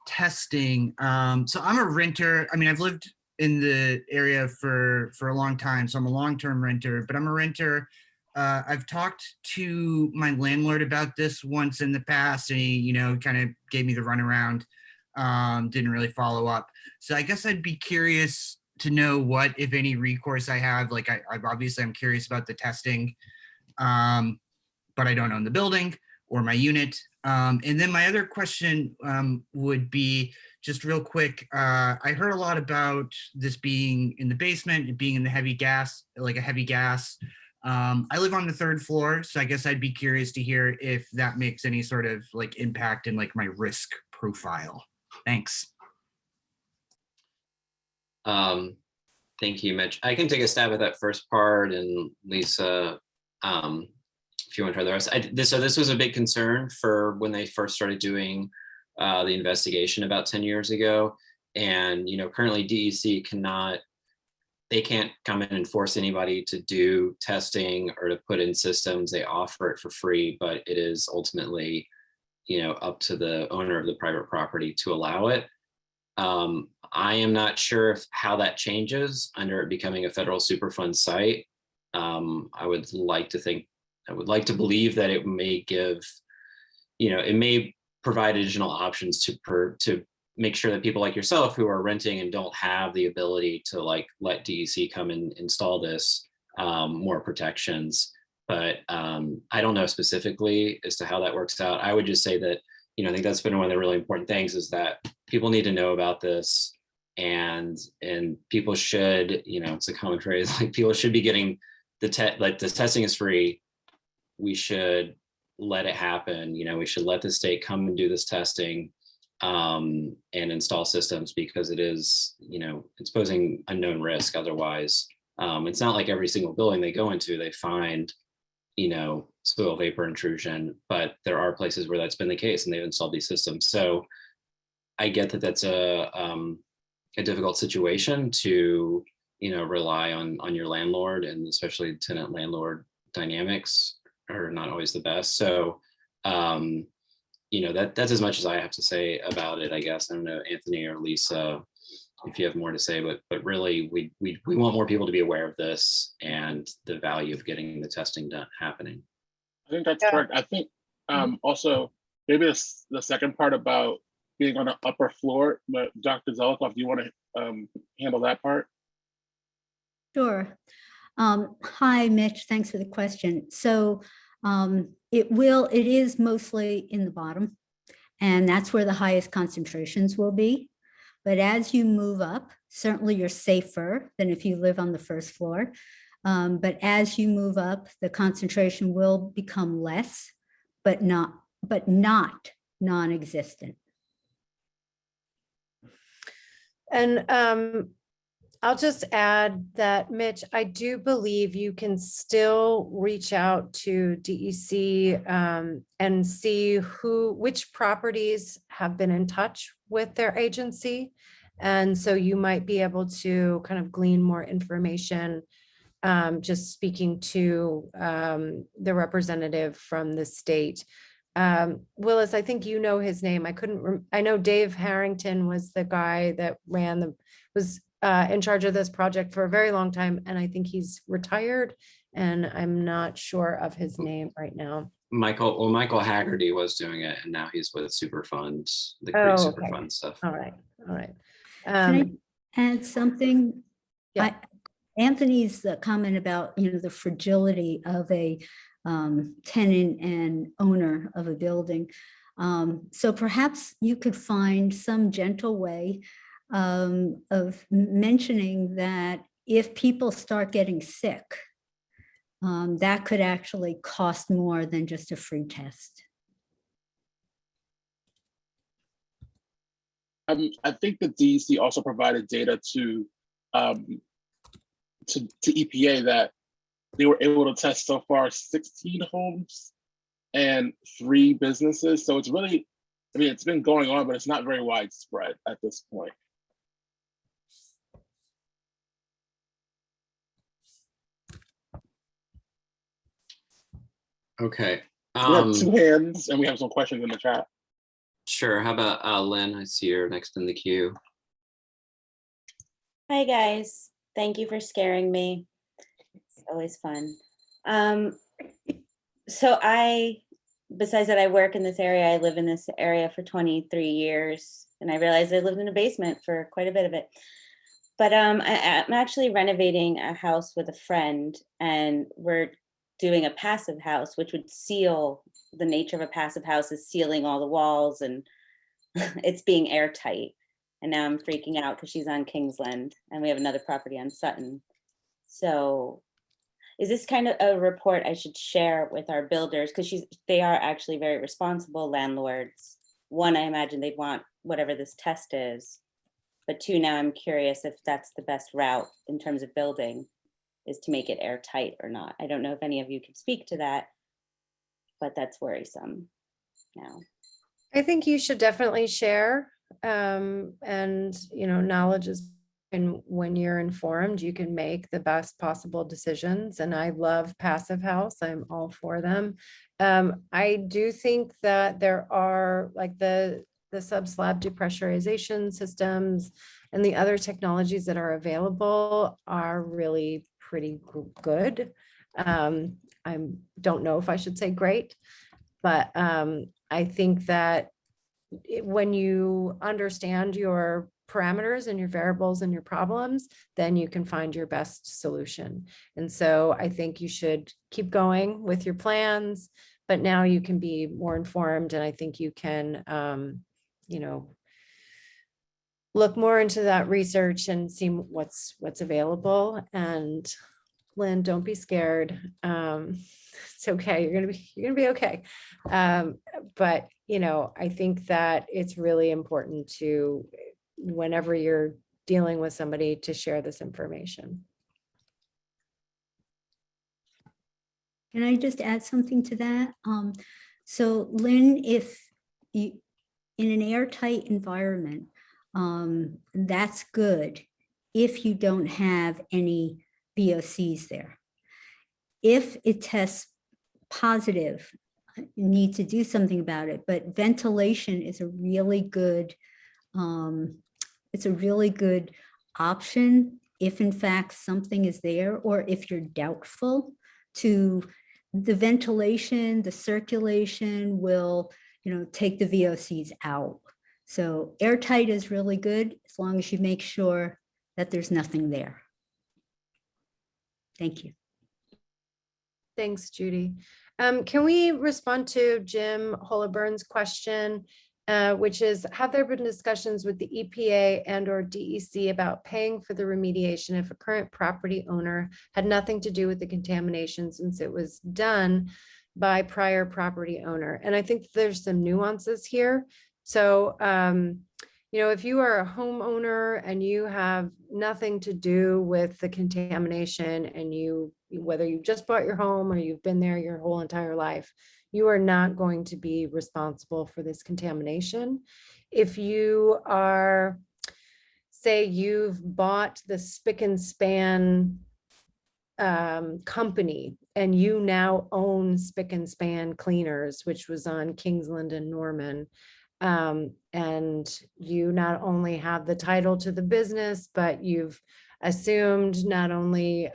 testing. So I'm a renter. I mean, I've lived in the area for a long time, so I'm a long-term renter, but I'm a renter. I've talked to my landlord about this once in the past, and he, you know, kind of gave me the runaround, didn't really follow up. So I guess I'd be curious to know what, if any, recourse I have. Like, I'm curious about the testing, but I don't own the building or my unit. And then my other question would be, just real quick, I heard a lot about this being in the basement, it being in the heavy gas, like a heavy gas. I live on the 3rd floor, so I guess I'd be curious to hear if that makes any sort of like impact in like my risk profile. Thanks. Thank you, Mitch. I can take a stab at that first part, and Lisa, if you want to try the rest. So this was a big concern for when they first started doing the investigation about 10 years ago. And, you know, currently DEC can't come in and force anybody to do testing or to put in systems. They offer it for free, but it is ultimately, you know, up to the owner of the private property to allow it. I am not sure how that changes under it becoming a federal Superfund site. I would like to believe that it may give, you know, it may provide additional options to make sure that people like yourself who are renting and don't have the ability to like let DEC come and install this, more protections. But I don't know specifically as to how that works out. I would just say that, you know, I think that's been one of the really important things, is that people need to know about this, and people should, you know, it's a common phrase, like people should be getting the testing is free. We should let it happen. You know, we should let the state come and do this testing and install systems, because it is, you know, it's posing unknown risk otherwise. It's not like every single building they go into, they find, you know, soil vapor intrusion, but there are places where that's been the case and they've installed these systems. So I get that that's a difficult situation to, you know, rely on your landlord, and especially tenant landlord dynamics are not always the best. So, you know, that's as much as I have to say about it, I guess. I don't know, Anthony or Lisa, if you have more to say, but really we want more people to be aware of this and the value of getting the testing done happening. I think that's correct. I think also maybe the second part about being on an upper floor, but Dr. Zelikoff, do you want to handle that part? Sure. Hi, Mitch. Thanks for the question. So it is mostly in the bottom, and that's where the highest concentrations will be. But as you move up, certainly you're safer than if you live on the 1st floor. But as you move up, the concentration will become less, but not non-existent. And I'll just add that, Mitch, I do believe you can still reach out to DEC and see which properties have been in touch with their agency. And so you might be able to kind of glean more information, just speaking to the representative from the state. Willis, I think you know his name. I know Dave Harrington was the guy that was in charge of this project for a very long time, and I think he's retired, and I'm not sure of his name right now. Michael Haggerty was doing it, and now he's with Superfund, the Superfund stuff. All right. Can I add something? Yeah. Anthony's comment about, you know, the fragility of a tenant and owner of a building. So perhaps you could find some gentle way of mentioning that if people start getting sick, that could actually cost more than just a free test. I think the DEC also provided data to EPA that they were able to test so far 16 homes and 3 businesses. So it's really, I mean, it's been going on, but it's not very widespread at this point. Okay. We have 2 hands and we have some questions in the chat. Sure. How about Lynn? I see you're next in the queue. Hi, guys. Thank you for scaring me. It's always fun. So besides that, I work in this area. I live in this area for 23 years, and I realized I lived in a basement for quite a bit of it. But I'm actually renovating a house with a friend, and we're doing a passive house, which would seal. The nature of a passive house is sealing all the walls, and it's being airtight. And now I'm freaking out because she's on Kingsland and we have another property on Sutton. So is this kind of a report I should share with our builders? Because they are actually very responsible landlords. 1, I imagine they'd want whatever this test is. But 2, now I'm curious if that's the best route in terms of building, is to make it airtight or not. I don't know if any of you can speak to that, but that's worrisome now. I think you should definitely share, and knowledge is, and when you're informed, you can make the best possible decisions. And I love passive house. I'm all for them. I do think that there are like the sub-slab depressurization systems and the other technologies that are available are really pretty good. I don't know if I should say great, but I think that when you understand your parameters and your variables and your problems, then you can find your best solution. And so I think you should keep going with your plans, but now you can be more informed. And I think you can, look more into that research and see what's available. And Lynn, don't be scared. It's okay. You're gonna be okay. But I think that it's really important to, whenever you're dealing with somebody, to share this information. Can I just add something to that? So Lynn, if you, in an airtight environment, that's good if you don't have any VOCs there. If it tests positive, you need to do something about it, but ventilation is a really good, it's a really good option if in fact something is there, or if you're doubtful. To the ventilation, the circulation will, take the VOCs out. So airtight is really good as long as you make sure that there's nothing there. Thank you. Thanks, Judy. Can we respond to Jim Holaburn's question, which is, have there been discussions with the EPA and/or DEC about paying for the remediation if a current property owner had nothing to do with the contamination since it was done by prior property owner? And I think there's some nuances here. So, if you are a homeowner and you have nothing to do with the contamination, and whether you just bought your home or you've been there your whole entire life, you are not going to be responsible for this contamination. If you are, say you've bought the spick and span company and you now own Spick and Span Cleaners, which was on Kingsland and Norman, and you not only have the title to the business, but you've assumed not only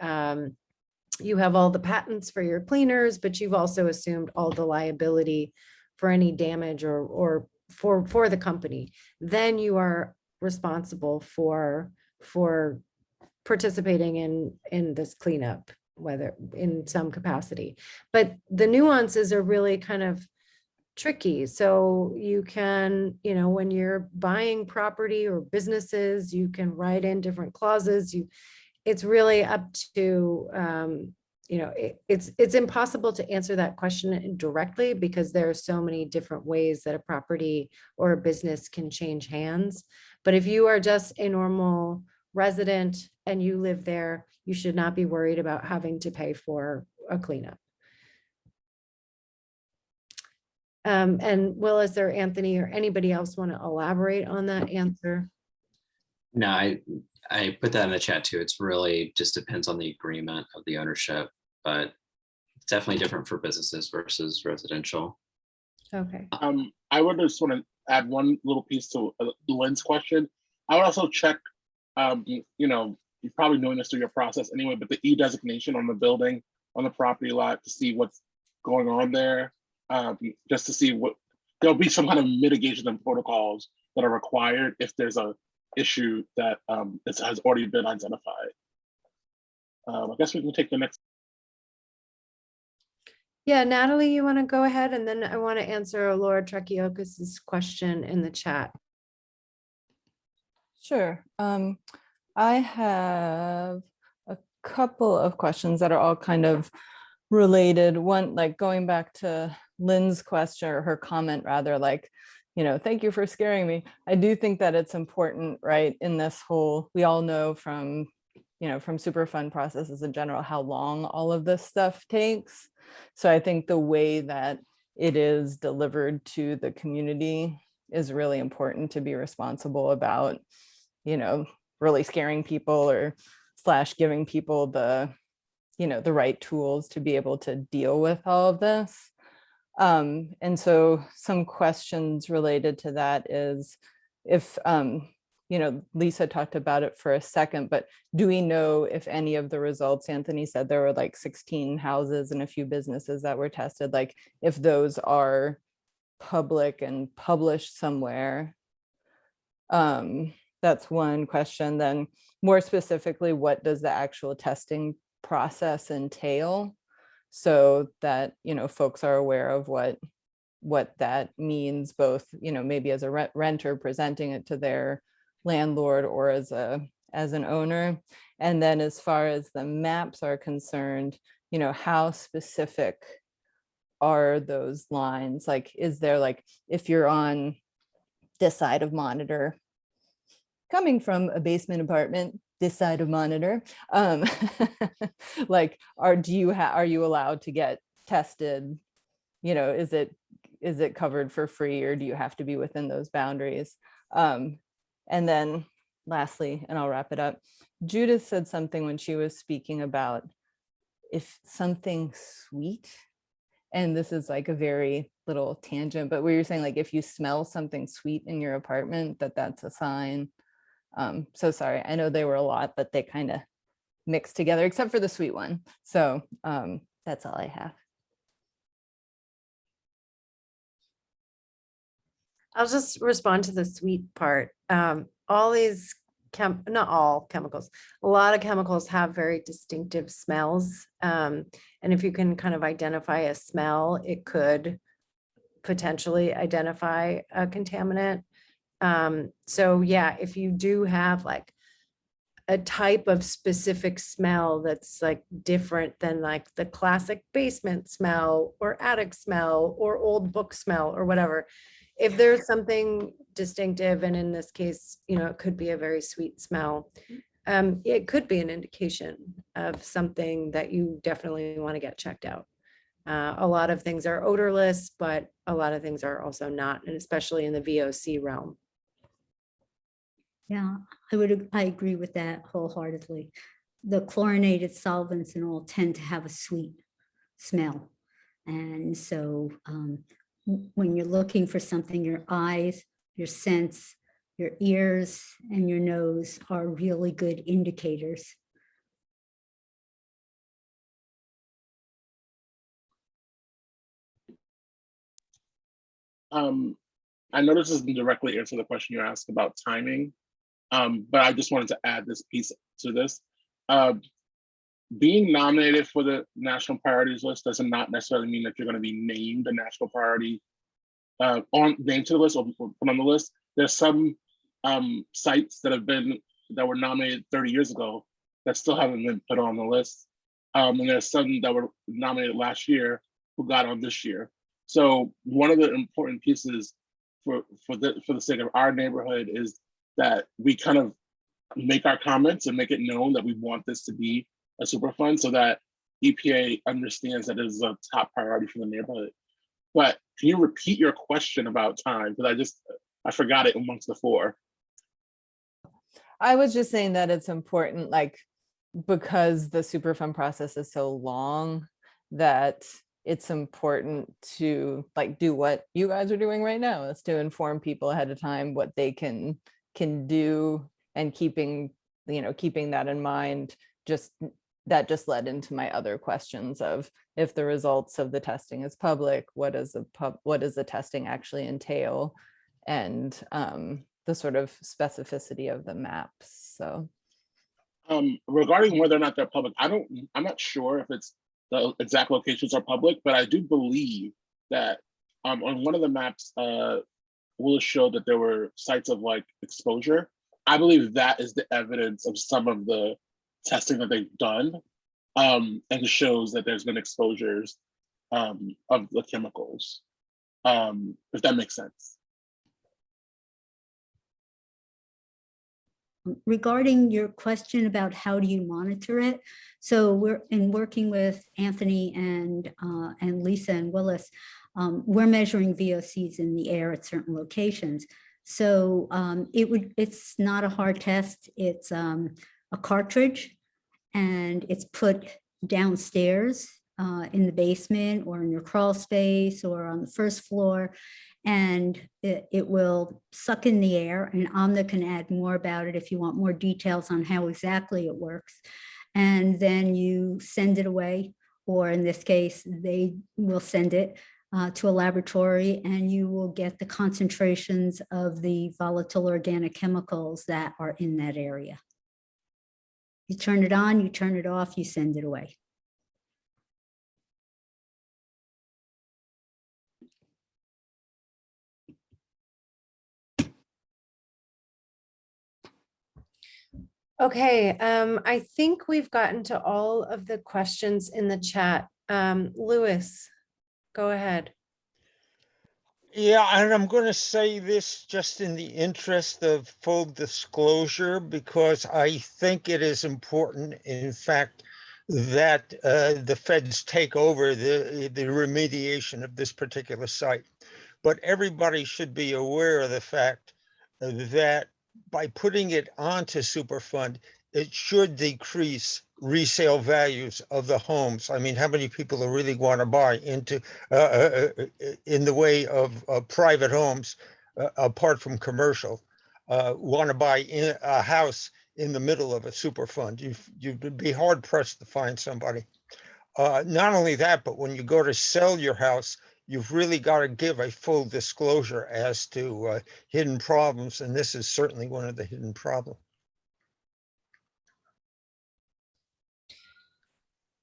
you have all the patents for your cleaners, but you've also assumed all the liability for any damage or for the company, then you are responsible for participating in this cleanup, whether in some capacity. But the nuances are really kind of tricky. So you can, when you're buying property or businesses, you can write in different clauses. It's really up to, it's impossible to answer that question directly because there are so many different ways that a property or a business can change hands. But if you are just a normal resident and you live there, you should not be worried about having to pay for a cleanup. And Willis or Anthony or anybody else want to elaborate on that answer? No, I put that in the chat too. It's really just depends on the agreement of the ownership, but it's definitely different for businesses versus residential. Okay. I would just want to add one little piece to Lynn's question. I would also check, you're probably doing this through your process anyway, but the e-designation on the building, on the property lot to see what's going on there. Just to see what there'll be some kind of mitigation and protocols that are required if there's a issue that has already been identified. I guess we can take the next. Yeah, Natalie, you want to go ahead, and then I want to answer Laura Trekiokis's question in the chat. Sure. I have a couple of questions that are all kind of related. One, like going back to Lynn's question, or her comment rather, like, thank you for scaring me. I do think that it's important, right, in this whole, we all know from Superfund processes in general, how long all of this stuff takes. So I think the way that it is delivered to the community is really important to be responsible about, really scaring people or / giving people the right tools to be able to deal with all of this. And so some questions related to that is if, Lisa talked about it for a second, but do we know if any of the results, Anthony said there were like 16 houses and a few businesses that were tested, like if those are public and published somewhere? That's one question. Then more specifically, what does the actual testing process entail, so that folks are aware of what that means, both maybe as a renter presenting it to their landlord or as an owner. And then as far as the maps are concerned, how specific are those lines? Like, is there, like, if you're on this side of Monitor, coming from a basement apartment, this side of Monitor, like, are you allowed to get tested? Is it covered for free, or do you have to be within those boundaries? And then lastly, and I'll wrap it up, Judith said something when she was speaking about if something sweet, and this is like a very little tangent, but where you're saying, like, if you smell something sweet in your apartment, that's a sign. So sorry, I know they were a lot, but they kind of mixed together, except for the sweet one. So that's all I have. I'll just respond to the sweet part. All these, not all chemicals, a lot of chemicals have very distinctive smells. And if you can kind of identify a smell, it could potentially identify a contaminant. So yeah, if you do have like a type of specific smell that's like different than like the classic basement smell or attic smell or old book smell or whatever, if there's something distinctive, and in this case, it could be a very sweet smell, it could be an indication of something that you definitely want to get checked out. A lot of things are odorless, but a lot of things are also not, and especially in the VOC realm. Yeah, I agree with that wholeheartedly. The chlorinated solvents and all tend to have a sweet smell. And so when you're looking for something, your eyes, your sense, your ears, and your nose are really good indicators. I know this doesn't directly answer the question you asked about timing, but I just wanted to add this piece to this. Being nominated for the National Priorities List does not necessarily mean that you're going to be named a national priority on named to the list or put on the list. There's some sites that were nominated 30 years ago that still haven't been put on the list. And there's some that were nominated last year who got on this year. So one of the important pieces for the sake of our neighborhood is that we kind of make our comments and make it known that we want this to be a Superfund so that EPA understands that it is a top priority for the neighborhood. But can you repeat your question about time? Because I forgot it amongst the four. I was just saying that it's important, like, because the Superfund process is so long, that it's important to like do what you guys are doing right now, is to inform people ahead of time what they can do, and keeping that in mind. That just led into my other questions of, if the results of the testing is public, what does the testing actually entail, and the sort of specificity of the maps. So regarding whether or not they're public, I'm not sure if it's the exact locations are public, but I do believe that on one of the maps, Willis showed that there were sites of like exposure. I believe that is the evidence of some of the testing that they've done, and it shows that there's been exposures of the chemicals, if that makes sense. Regarding your question about how do you monitor it, so we're working with Anthony and Lisa and Willis, we're measuring VOCs in the air at certain locations. So it's not a hard test. It's a cartridge, and it's put downstairs in the basement or in your crawl space or on the first floor, and it will suck in the air, and Amna can add more about it if you want more details on how exactly it works. And then you send it away, or in this case, they will send it to a laboratory, and you will get the concentrations of the volatile organic chemicals that are in that area. You turn it on, you turn it off, you send it away. Okay, I think we've gotten to all of the questions in the chat. Louis, go ahead. Yeah, and I'm going to say this just in the interest of full disclosure, because I think it is important, in fact, that the feds take over the remediation of this particular site. But everybody should be aware of the fact that by putting it onto Superfund, it should decrease resale values of the homes. I mean, how many people really want to buy into in the way of private homes, apart from commercial, want to buy in a house in the middle of a Superfund? You'd be hard pressed to find somebody. Not only that, but when you go to sell your house, you've really got to give a full disclosure as to hidden problems, and this is certainly one of the hidden problems.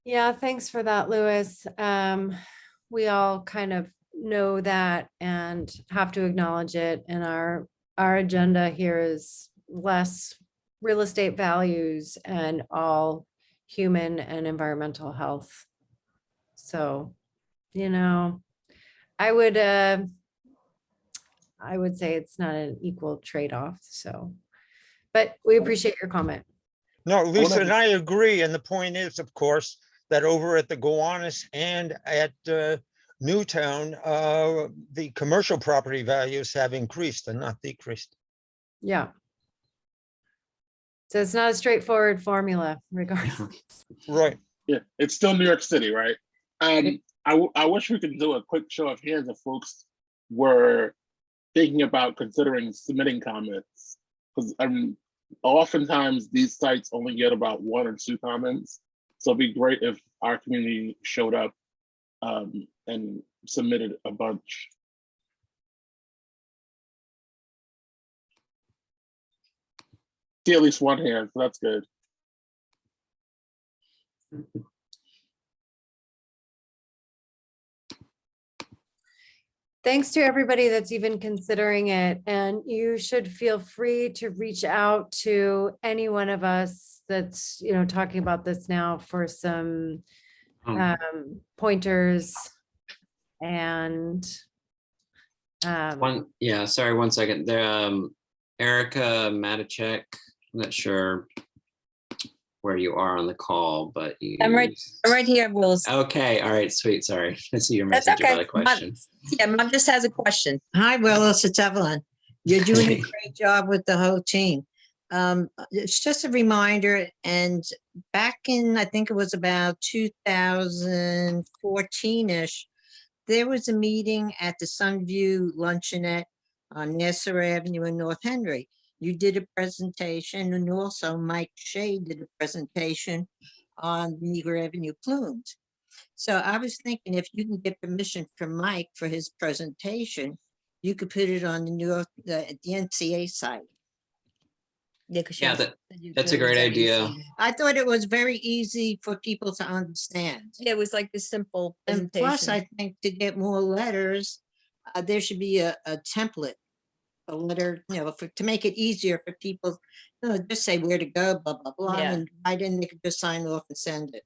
Yeah, thanks for that, Louis. We all kind of know that and have to acknowledge it. And our agenda here is less real estate values and all human and environmental health. So, I would say it's not an equal trade-off. So, but we appreciate your comment. No, Lisa and I agree. And the point is, of course, that over at the Gowanus and at Newtown, the commercial property values have increased and not decreased. Yeah. So it's not a straightforward formula regardless. Right. Yeah, it's still New York City, right? I wish we could do a quick show of hands if folks were thinking about considering submitting comments, because oftentimes these sites only get about 1 or 2 comments. So it'd be great if our community showed up and submitted a bunch. See at least one hand, so that's good. Thanks to everybody that's even considering it. And you should feel free to reach out to any one of us that's, talking about this now for some pointers and sorry, 1 second. There, Erica Matichek, I'm not sure where you are on the call, but I'm right here, Willis. Okay, all right, sweet, sorry. I see your That's message okay. about a question. Mom just has a question. Hi, Willis, it's Evelyn. You're doing a great job with the whole team. It's just a reminder, and back in, I think it was about 2014-ish, there was a meeting at the Sunview Luncheonette on Nassau Avenue in North Henry. You did a presentation, and also Mike Shea did a presentation on Meeker Avenue Plumes. So I was thinking, if you can get permission from Mike for his presentation, you could put it on the NCA site. Yeah, that's a great idea. I thought it was very easy for people to understand. Yeah, it was like this simple And plus, presentation. I think to get more letters, there should be a template, a letter, to make it easier for people, just say where to go, blah, blah, blah. Yeah. And I didn't, they could just sign off and send it.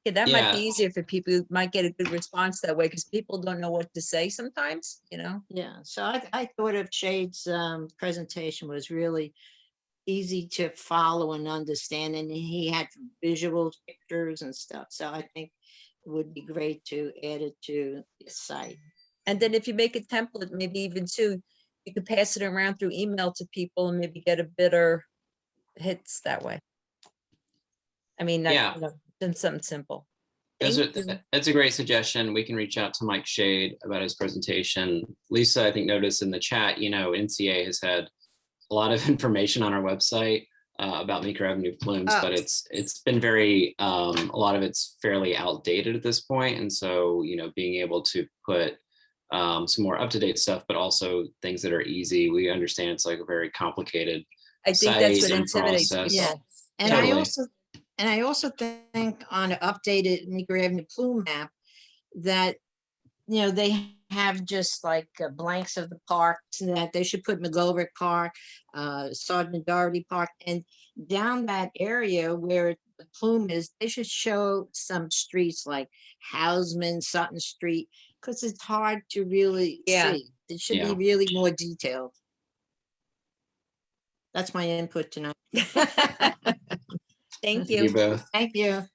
Yeah, that might be Yeah. easier for people who might get a good response that way, because people don't know what to say sometimes, Yeah, so I thought of Shade's presentation was really easy to follow and understand, and he had visual pictures and stuff. So I think it would be great to add it to the site. And then if you make a template, maybe even too, you could pass it around through email to people and maybe get a better hits that way. I mean, Yeah. than something simple. That's Thank you. a great suggestion. We can reach out to Mike Shade about his presentation. Lisa, I think, noticed in the chat, NCA has had a lot of information on our website about Meeker Avenue Plumes, but it's been very, a lot of it's fairly outdated at this point. And so, being able to put some more up-to-date stuff, but also things that are easy. We understand it's like a very complicated I think that's what site and intimidates process. people. Yeah. And Totally. I also think on an updated Meeker Avenue Plume map that, they have just like blanks of the parks, and that they should put McGolrick Park, Sergeant Doherty Park, and down that area where the plume is, they should show some streets like Houseman, Sutton Street, because it's hard to really see. It should Yeah. be really more detailed. That's my input tonight. Thank You you. both. Thank you.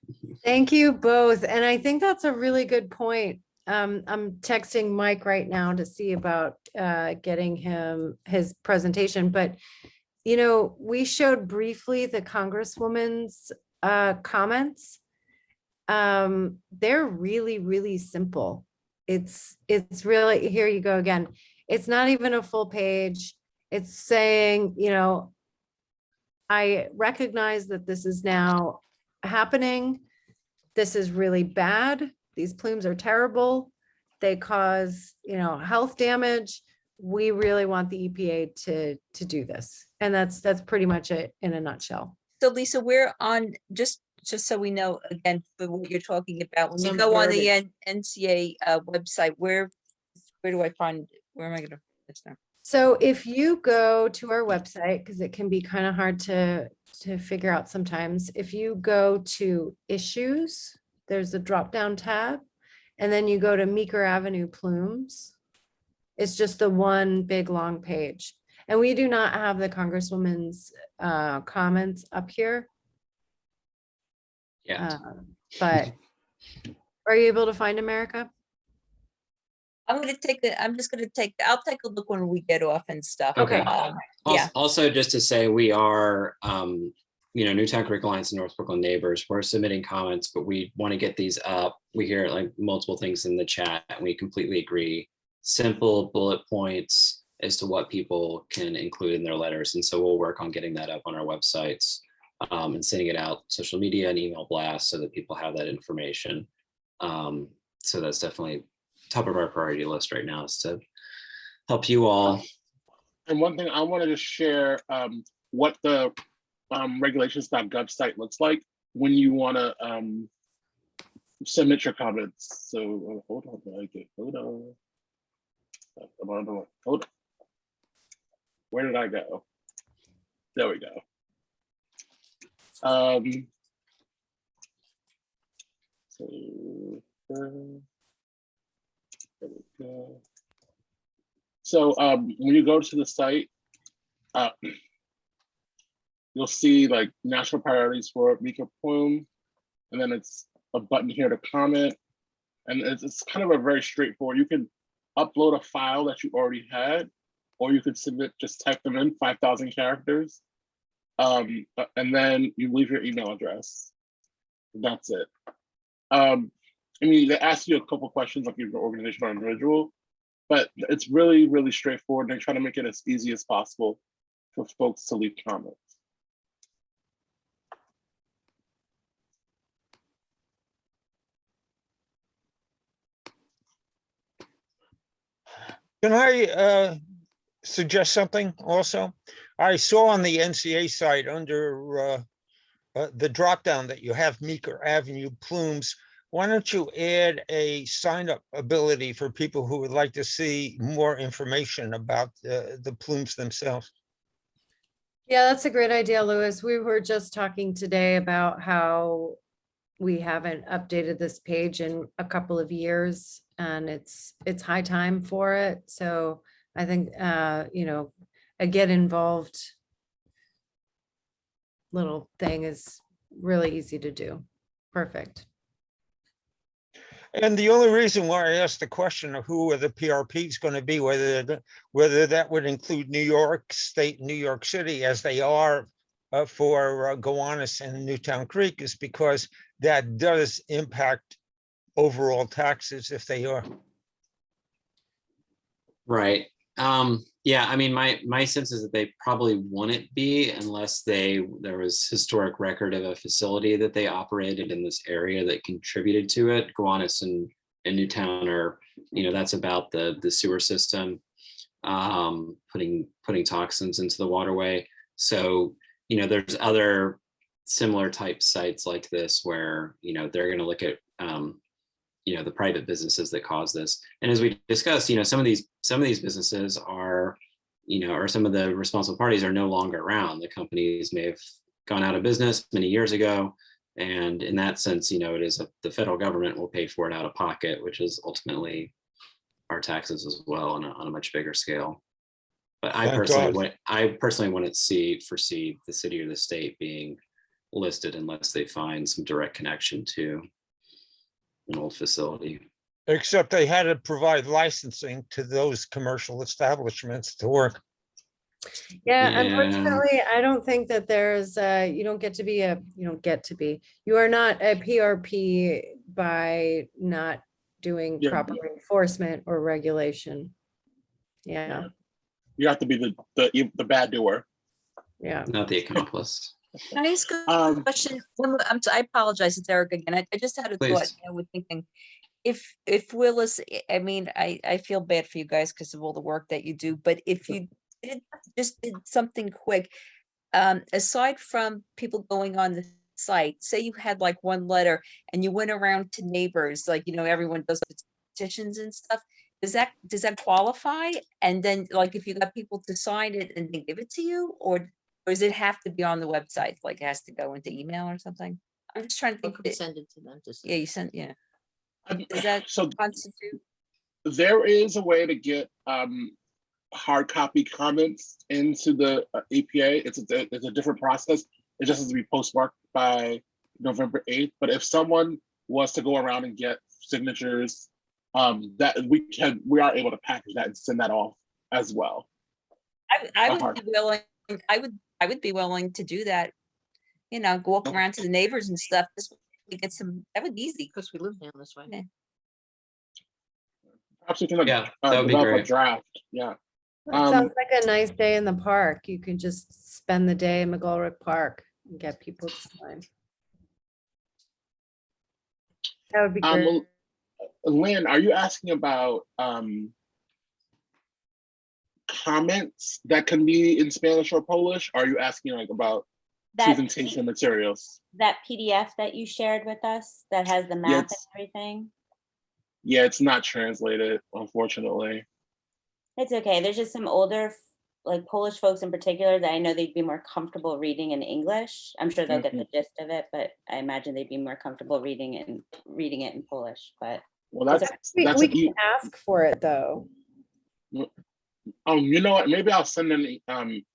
thank you both. And I think that's a really good point. I'm texting Mike right now to see about getting him his presentation, but we showed briefly the Congresswoman's comments. They're really, really simple. It's really, here you go again. It's not even a full page. It's saying, I recognize that this is now happening. This is really bad. These plumes are terrible. They cause, health damage. We really want the EPA to do this. And that's pretty much it in a nutshell. So Lisa, we're on, just so we know, again, for what you're talking about, when you Some go on the verbiage. NCA website, where do I find, where am I gonna? This now? So if you go to our website, because it can be kind of hard to figure out sometimes, if you go to issues, there's a drop down tab, and then you go to Meeker Avenue Plumes. It's just the one big long page. And we do not have the Congresswoman's comments up here, Yeah. but are you able to find America? I'm just gonna I'll take a look when we get off and stuff. Okay. Yeah. Also, just to say, we are, Newtown Creek Alliance and North Brooklyn neighbors, we're submitting comments, but we want to get these up. We hear like multiple things in the chat, and we completely agree. Simple bullet points as to what people can include in their letters. And so we'll work on getting that up on our websites and sending it out social media and email blasts so that people have that information. So that's definitely top of our priority list right now, is to help you all. And one thing I wanted to share what the regulations.gov site looks like when you want to submit your comments. So hold on. Hold on. Where did I go? There we go. So, there we go. So when you go to the site, you'll see like national priorities for Meeker Plume, and then it's a button here to comment. And it's kind of a very straightforward. You can upload a file that you already had, or you could submit, just type them in 5,000 characters. And then you leave your email address. That's it. I mean, they ask you a couple questions like your organization or individual, but it's really, really straightforward. They try to make it as easy as possible for folks to leave comments. Can I suggest something also? I saw on the NCA site under the dropdown that you have Meeker Avenue Plumes. Why don't you add a sign up ability for people who would like to see more information about the plumes themselves? Yeah, that's a great idea, Louis. We were just talking today about how we haven't updated this page in a couple of years, and it's high time for it. So I think, you know, a get involved little thing is really easy to do. Perfect. And the only reason why I asked the question of who are the PRPs going to be, whether that would include New York State, New York City, as they are for Gowanus and Newtown Creek, is because that does impact overall taxes if they are. Right. Yeah, I mean, my sense is that they probably wouldn't be unless there was historic record of a facility that they operated in this area that contributed to it. Gowanus and Newtown are, you know, that's about the sewer system, putting toxins into the waterway. So, you know, there's other similar type sites like this where, you know, they're going to look at, you know, the private businesses that cause this. And as we discussed, you know, some of these businesses are, you know, or some of the responsible parties are no longer around. The companies may have gone out of business many years ago. And in that sense, you know, it is the federal government will pay for it out of pocket, which is ultimately our taxes as well on a much bigger scale. But I personally wouldn't foresee the city or the state being listed unless they find some direct connection to an old facility. Except they had to provide licensing to those commercial establishments to work. Yeah, unfortunately, I don't think that there's you are not a PRP by not doing proper enforcement or regulation. Yeah. You have to be the bad doer. Yeah. Not the accomplice. Can I ask a question? I apologize, it's Eric again. I just had a thought. I was thinking, if Willis, I mean, I feel bad for you guys because of all the work that you do, but if you did something quick, aside from people going on the site, say you had like one letter and you went around to neighbors, like, you know, everyone does petitions and stuff. Does that qualify? And then, like, if you got people to sign it and they give it to you, or does it have to be on the website? Like, it has to go into email or something? I'm just trying to think. Send it to them. Yeah, you sent. Yeah. Does that constitute? There is a way to get hard copy comments into the APA. It's a different process. It just has to be postmarked by November 8th. But if someone was to go around and get signatures, that we are able to package that and send that off as well. I would be willing. I would be willing to do that. You know, go walk around to the neighbors and stuff. This would get some. That would be easy because we live down this way. Yeah. Perhaps we can that would be develop great. a draft. Yeah. It sounds like a nice day in the park. You can just spend the day in McGolrick Park and get people to sign. That would be great. Lynn, are you asking about comments that can be in Spanish or Polish? Or are you asking like about presentation materials? That PDF that you shared with us that has the map and everything? Yeah, it's not translated, unfortunately. It's okay. There's just some older, like Polish folks in particular, that I know they'd be more comfortable reading in English. I'm sure they'll get the gist of it, but I imagine they'd be more comfortable reading it in Polish. But Well, it's that's We, that's we an can ask for it though. you know what? Maybe I'll send an.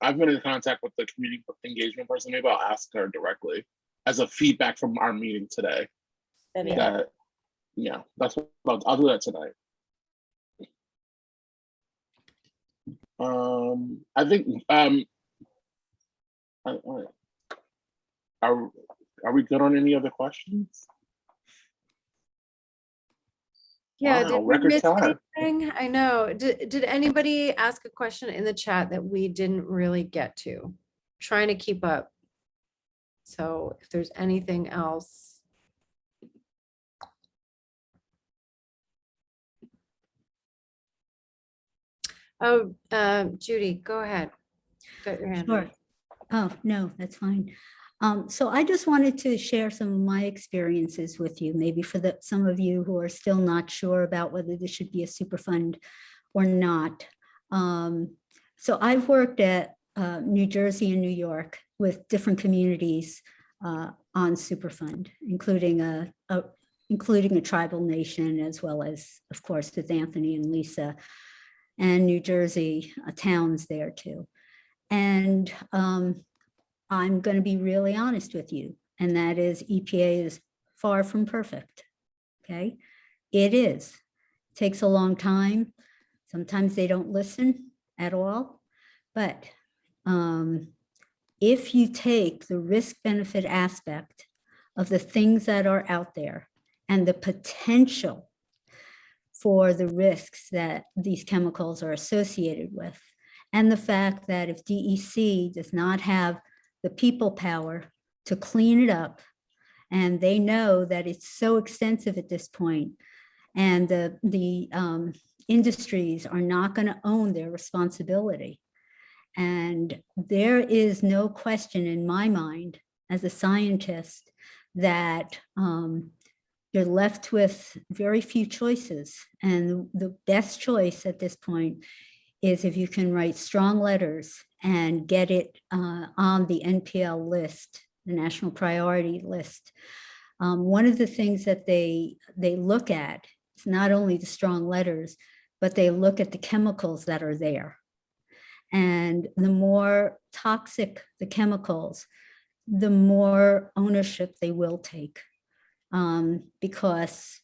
I've been in contact with the community engagement person. Maybe I'll ask her directly as a feedback from our meeting today. that'd be That, yeah, that's what I'll do that tonight. I think are we good on any other questions? Yeah, Wow, did we record miss time. anything? I know. Did anybody ask a question in the chat that we didn't really get to? Trying to keep up. So if there's anything else. Oh, Judy, go ahead. Got your hand Sure. raised. Oh, no, that's fine. So I just wanted to share some of my experiences with you, maybe for some of you who are still not sure about whether this should be a Superfund or not. So I've worked at New Jersey and New York with different communities on Superfund, including a tribal nation, as well as, of course, with Anthony and Lisa, and New Jersey towns there too. And I'm going to be really honest with you, and that is EPA is far from perfect. Okay, it is. It takes a long time. Sometimes they don't listen at all. But if you take the risk-benefit aspect of the things that are out there and the potential for the risks that these chemicals are associated with, and the fact that if DEC does not have the people power to clean it up, and they know that it's so extensive at this point, and the industries are not going to own their responsibility. And there is no question in my mind as a scientist that you're left with very few choices. And the best choice at this point is if you can write strong letters and get it on the NPL list, the national priority list. One of the things that they look at is not only the strong letters, but they look at the chemicals that are there. And the more toxic the chemicals, the more ownership they will take. Because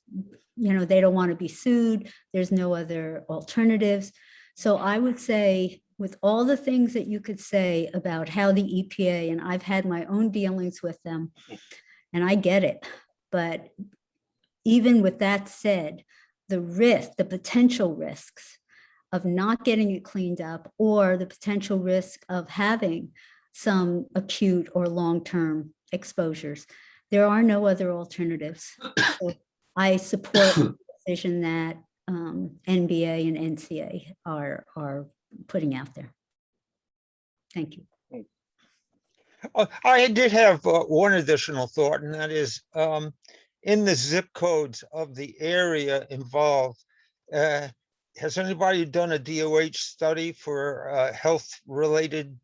they don't want to be sued. There's no other alternatives. So I would say, with all the things that you could say about how the EPA, and I've had my own dealings with them, and I get it, but even with that said, the potential risks of not getting it cleaned up, or the potential risk of having some acute or long-term exposures, there are no other alternatives. So I support the decision that NBA and NCA are putting out there. Thank you. I did have one additional thought, and that is in the zip codes of the area involved, has anybody done a DOH study for health-related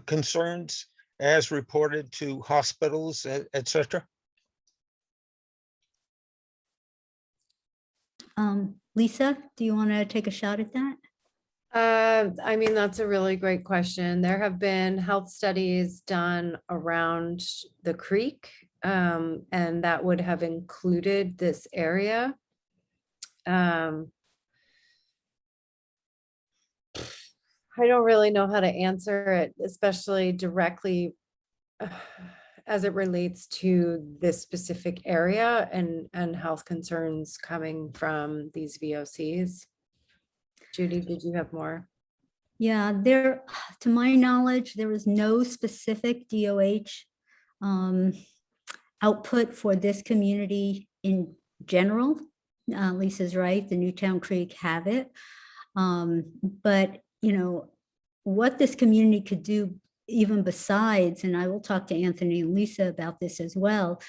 concerns as reported to hospitals, et cetera? Lisa, do you want to take a shot at that? I mean, that's a really great question. There have been health studies done around the creek, and that would have included this area. I don't really know how to answer it, especially directly as it relates to this specific area and health concerns coming from these VOCs. Judy, did you have more? Yeah, to my knowledge, there was no specific DOH output for this community in general. Lisa's right, the Newtown Creek have it. But, what this community could do even besides, and I will talk to Anthony and Lisa about this as well,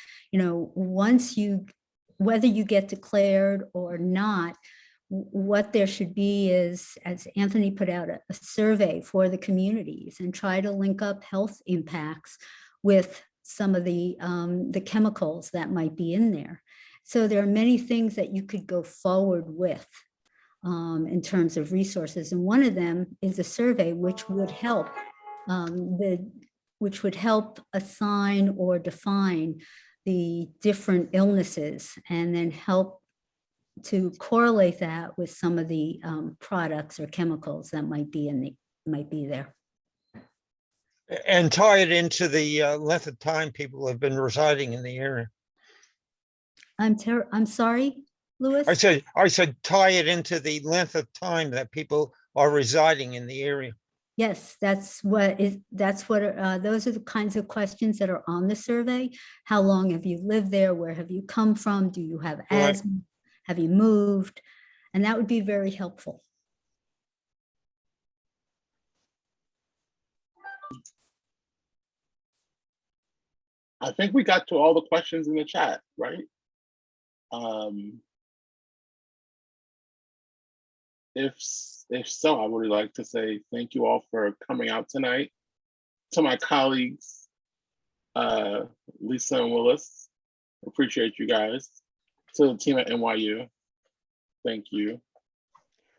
whether you get declared or not, what there should be is, as Anthony put out, a survey for the communities and try to link up health impacts with some of the chemicals that might be in there. So there are many things that you could go forward with in terms of resources. And one of them is a survey which would help assign or define the different illnesses, and then help to correlate that with some of the products or chemicals that might be there. And tie it into the length of time people have been residing in the area. I'm sorry, Louis? I said tie it into the length of time that people are residing in the area. Yes, those are the kinds of questions that are on the survey. How long have you lived there? Where have you come from? Do you have asthma? Have you moved? And that would be very helpful. I think we got to all the questions in the chat, right? If so, I would like to say thank you all for coming out tonight. To my colleagues, Lisa and Willis, appreciate you guys. To the team at NYU, thank you.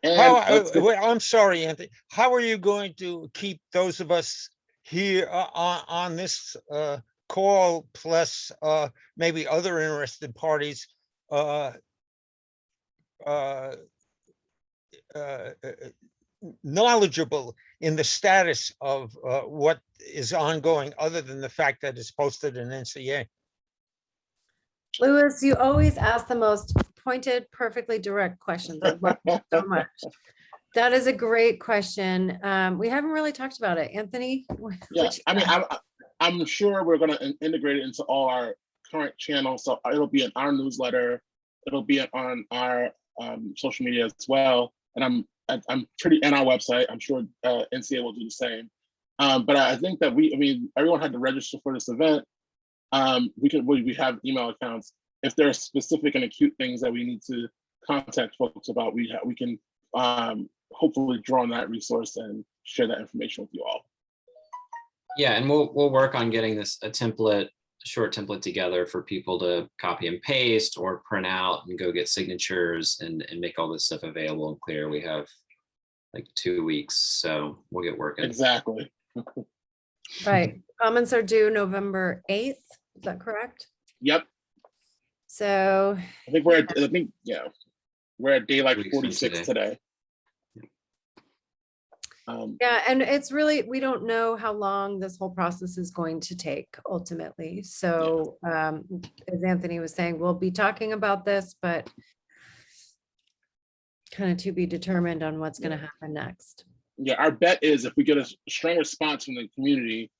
And I'm sorry, Anthony. How are you going to keep those of us here on this call, plus maybe other interested parties, knowledgeable in the status of what is ongoing, other than the fact that it's posted in NCA? Louis, you always ask the most pointed, perfectly direct questions. I love it so much. That is a great question. We haven't really talked about it. Anthony? Yeah, I mean, I'm sure we're going to integrate it into all our current channels. So it'll be in our newsletter. It'll be on our social media as well. And I'm pretty, and our website. I'm sure NCA will do the same. But I think that everyone had to register for this event. We have email accounts. If there are specific and acute things that we need to contact folks about, we can hopefully draw on that resource and share that information with you all. Yeah, and we'll work on getting this a short template together for people to copy and paste or print out and go get signatures and make all this stuff available and clear. We have like 2 weeks, so we'll get working. Exactly. Right. Comments are due November 8th. Is that correct? Yep. So I think we're at day like 46 today. Yeah, and it's really, we don't know how long this whole process is going to take ultimately. So as Anthony was saying, we'll be talking about this, but kind of to be determined on what's going to happen next. Yeah, our bet is if we get a strong response from the community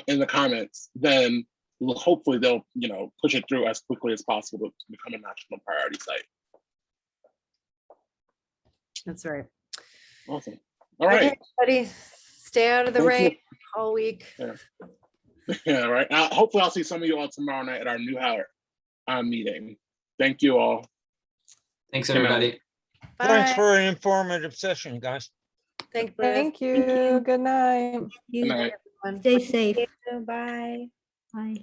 in the comments, then hopefully they'll push it through as quickly as possible to become a national priority site. That's right. Awesome. All right. Okay, everybody, stay out of the rain all week. Yeah, right. Hopefully I'll see some of you all tomorrow night at our New Hire meeting. Thank you all. Thanks, everybody. Bye. Thanks for an informative session, guys. Thank you. Good night. Good night. Stay safe. Bye. Bye.